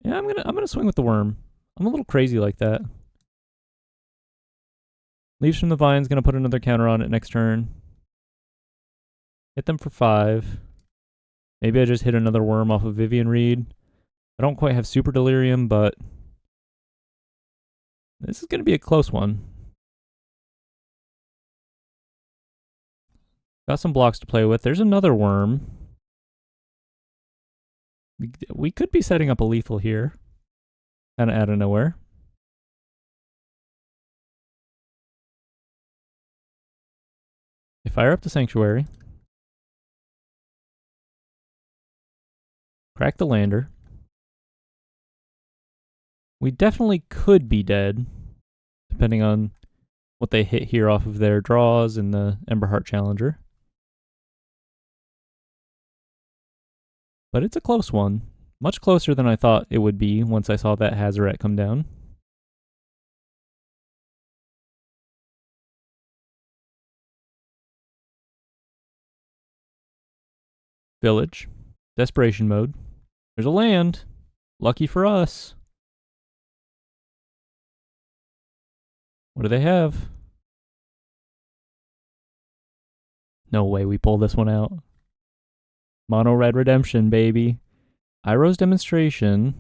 Yeah, I'm gonna swing with the worm. I'm a little crazy like that. Leaves from the Vine's gonna put another counter on it next turn. Hit them for 5. Maybe I just hit another worm off of Vivian Reed. I don't quite have Super Delirium, but this is gonna be a close one. Got some blocks to play with. There's another worm. We could be setting up a lethal here. Kind of out of nowhere. I fire up the Sanctuary. Crack the Lander. We definitely could be dead, depending on what they hit here off of their draws and the Emberheart Challenger. But it's a close one. Much closer than I thought it would be once I saw that Hazoret come down. Village. Desperation mode. There's a land. Lucky for us. What do they have? No way we pull this one out. Mono Red Redemption, baby. Iroh's Demonstration.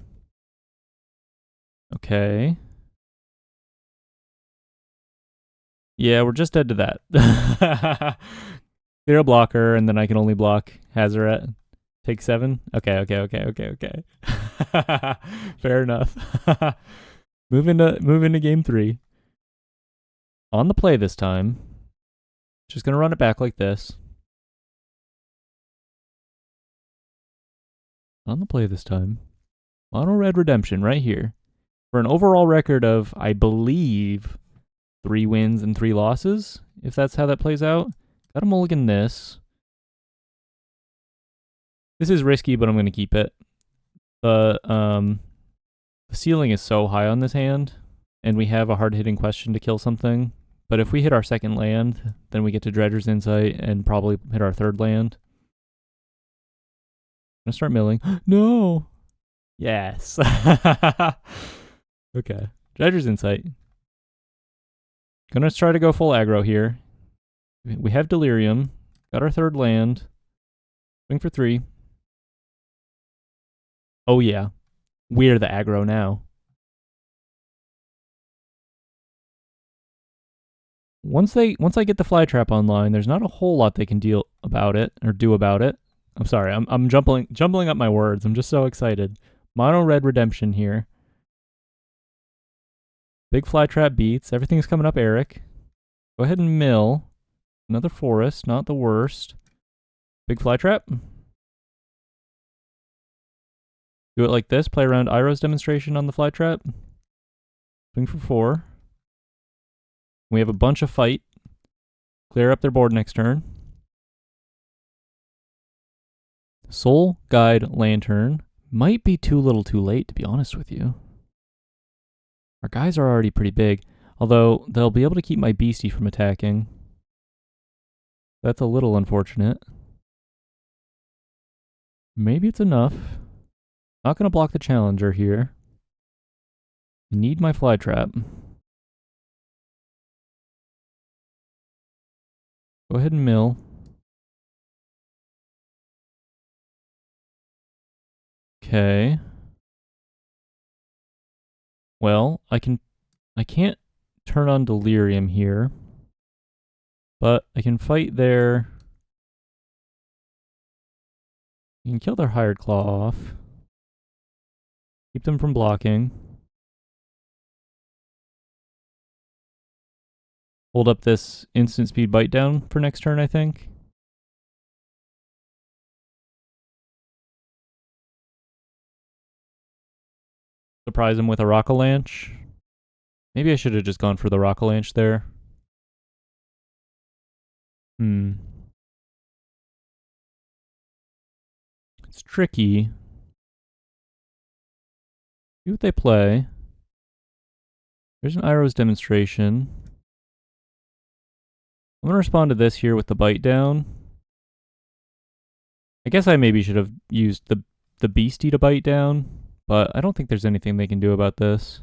Okay. Yeah, we're just dead to that. Clear a blocker, and then I can only block Hazoret. Take 7? Okay. Fair enough. Move into game 3. On the play this time. Just gonna run it back like this. On the play this time. Mono Red Redemption right here. For an overall record of, I believe, 3 wins and 3 losses, if that's how that plays out. Gotta mulligan this. This is risky, but I'm going to keep it. The ceiling is so high on this hand, and we have a hard-hitting question to kill something. But if we hit our second land, then we get to Dredger's Insight and probably hit our third land. I'm going to start milling. No! Yes. Okay. Dredger's Insight. Gonna try to go full aggro here. We have Delirium. Got our third land. Swing for 3. Oh yeah. We're the aggro now. Once I get the Flytrap online, there's not a whole lot they can deal about it or do about it. I'm sorry, I'm jumbling up my words. I'm just so excited. Mono Red Redemption here. Big Flytrap beats. Everything's coming up, Eric. Go ahead and mill. Another forest, not the worst. Big Flytrap. Do it like this. Play around Iroh's Demonstration on the Flytrap. Swing for 4. We have a bunch of fight. Clear up their board next turn. Soul Guide Lantern. Might be too little too late, to be honest with you. Our guys are already pretty big, although they'll be able to keep my Beastie from attacking. That's a little unfortunate. Maybe it's enough. Not going to block the Challenger here. I need my Flytrap. Go ahead and mill. Okay. Well, I can't turn on Delirium here, but I can fight their... You can kill their Hired Claw off. Keep them from blocking. Hold up this instant speed bite down for next turn, I think. Surprise him with a Rock-a-Lanche. Maybe I should have just gone for the Rock-a-Lanche there. It's tricky. See what they play. There's an Iroh's Demonstration. I'm going to respond to this here with the Bite Down. I guess I maybe should have used the Beastie to Bite Down, but I don't think there's anything they can do about this.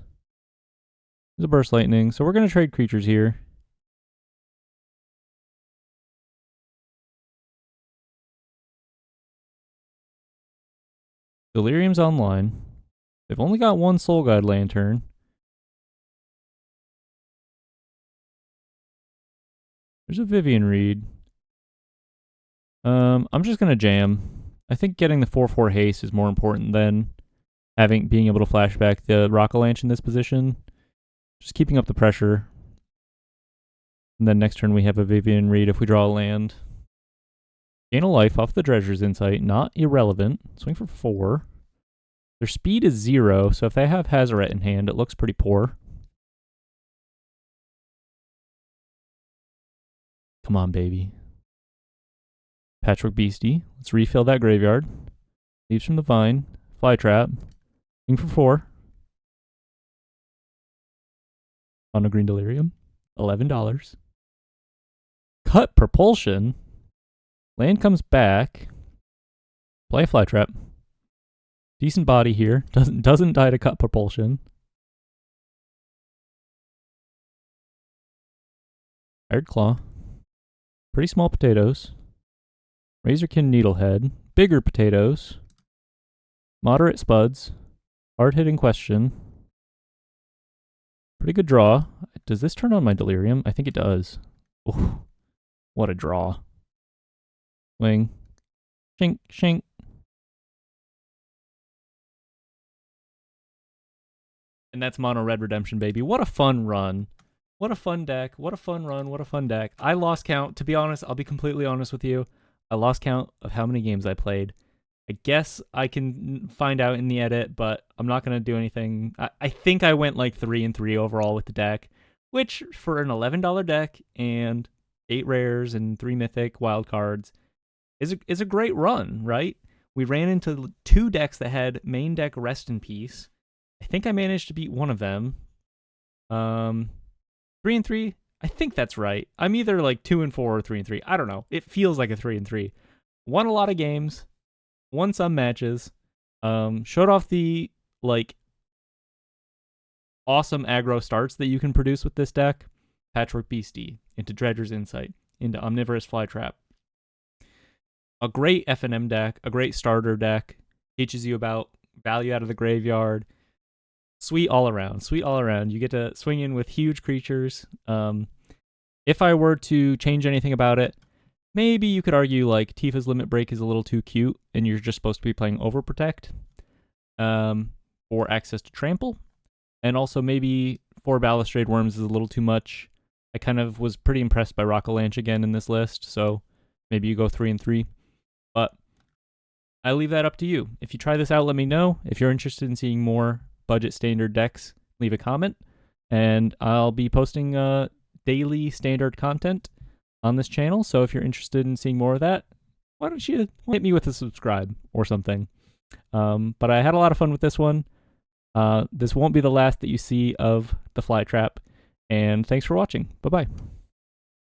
There's a Burst Lightning, so we're going to trade creatures here. Delirium's online. They've only got one Soul Guide Lantern. There's a Vivian Reed. I'm just gonna jam. I think getting the 4/4 haste is more important than being able to flashback the Rock-a-Lanche in this position. Just keeping up the pressure. And then next turn we have a Vivian Reed if we draw a land. Gain a life off the Dredger's Insight, not irrelevant. Swing for 4. Their speed is 0, so if they have Hazoret in hand, it looks pretty poor. Come on, baby. Patchwork Beastie. Let's refill that graveyard. Leaves from the Vine. Flytrap. Swing for 4. On a green Delirium. $11. Cut Propulsion. Land comes back. Play a Flytrap. Decent body here. Doesn't die to Cut Propulsion. Iron Claw. Pretty small potatoes. Razorkin Needlehead. Bigger potatoes. Moderate Spuds. Hard-hitting Question. Pretty good draw. Does this turn on my Delirium? I think it does. Ooh, what a draw. Swing. Shink, shink. And that's Mono Red Redemption, baby. What a fun run. What a fun deck. What a fun run. What a fun deck. I lost count. To be honest, I'll be completely honest with you. I lost count of how many games I played. I guess I can find out in the edit, but I'm not going to do anything. I think I went like 3-3 overall with the deck, which for an $11 deck and 8 rares and 3 mythic wild cards is a great run, right? We ran into 2 decks that had main deck Rest in Peace. I think I managed to beat one of them. 3-3. I think that's right. I'm either like 2-4 or 3-3. I don't know. It feels like a 3-3. Won a lot of games. Won some matches. Showed off the like awesome aggro starts that you can produce with this deck. Patchwork Beastie into Dredger's Insight into Omnivorous Flytrap. A great FNM deck. A great starter deck. Teaches you about value out of the graveyard. Sweet all around. Sweet all around. You get to swing in with huge creatures. If I were to change anything about it, maybe you could argue like Tifa's Limit Break is a little too cute and you're just supposed to be playing Overprotect for access to Trample. And also maybe 4 Balustrade Worms is a little too much. I kind of was pretty impressed by Rock-a-Lanche again in this list, so maybe you go 3-3. But I leave that up to you. If you try this out, let me know. If you're interested in seeing more budget standard decks, leave a comment, and I'll be posting daily standard content on this channel, so if you're interested in seeing more of that, why don't you hit me with a subscribe or something. But I had a lot of fun with this one. This won't be the last that you see of the Flytrap, and thanks for watching. Bye-bye.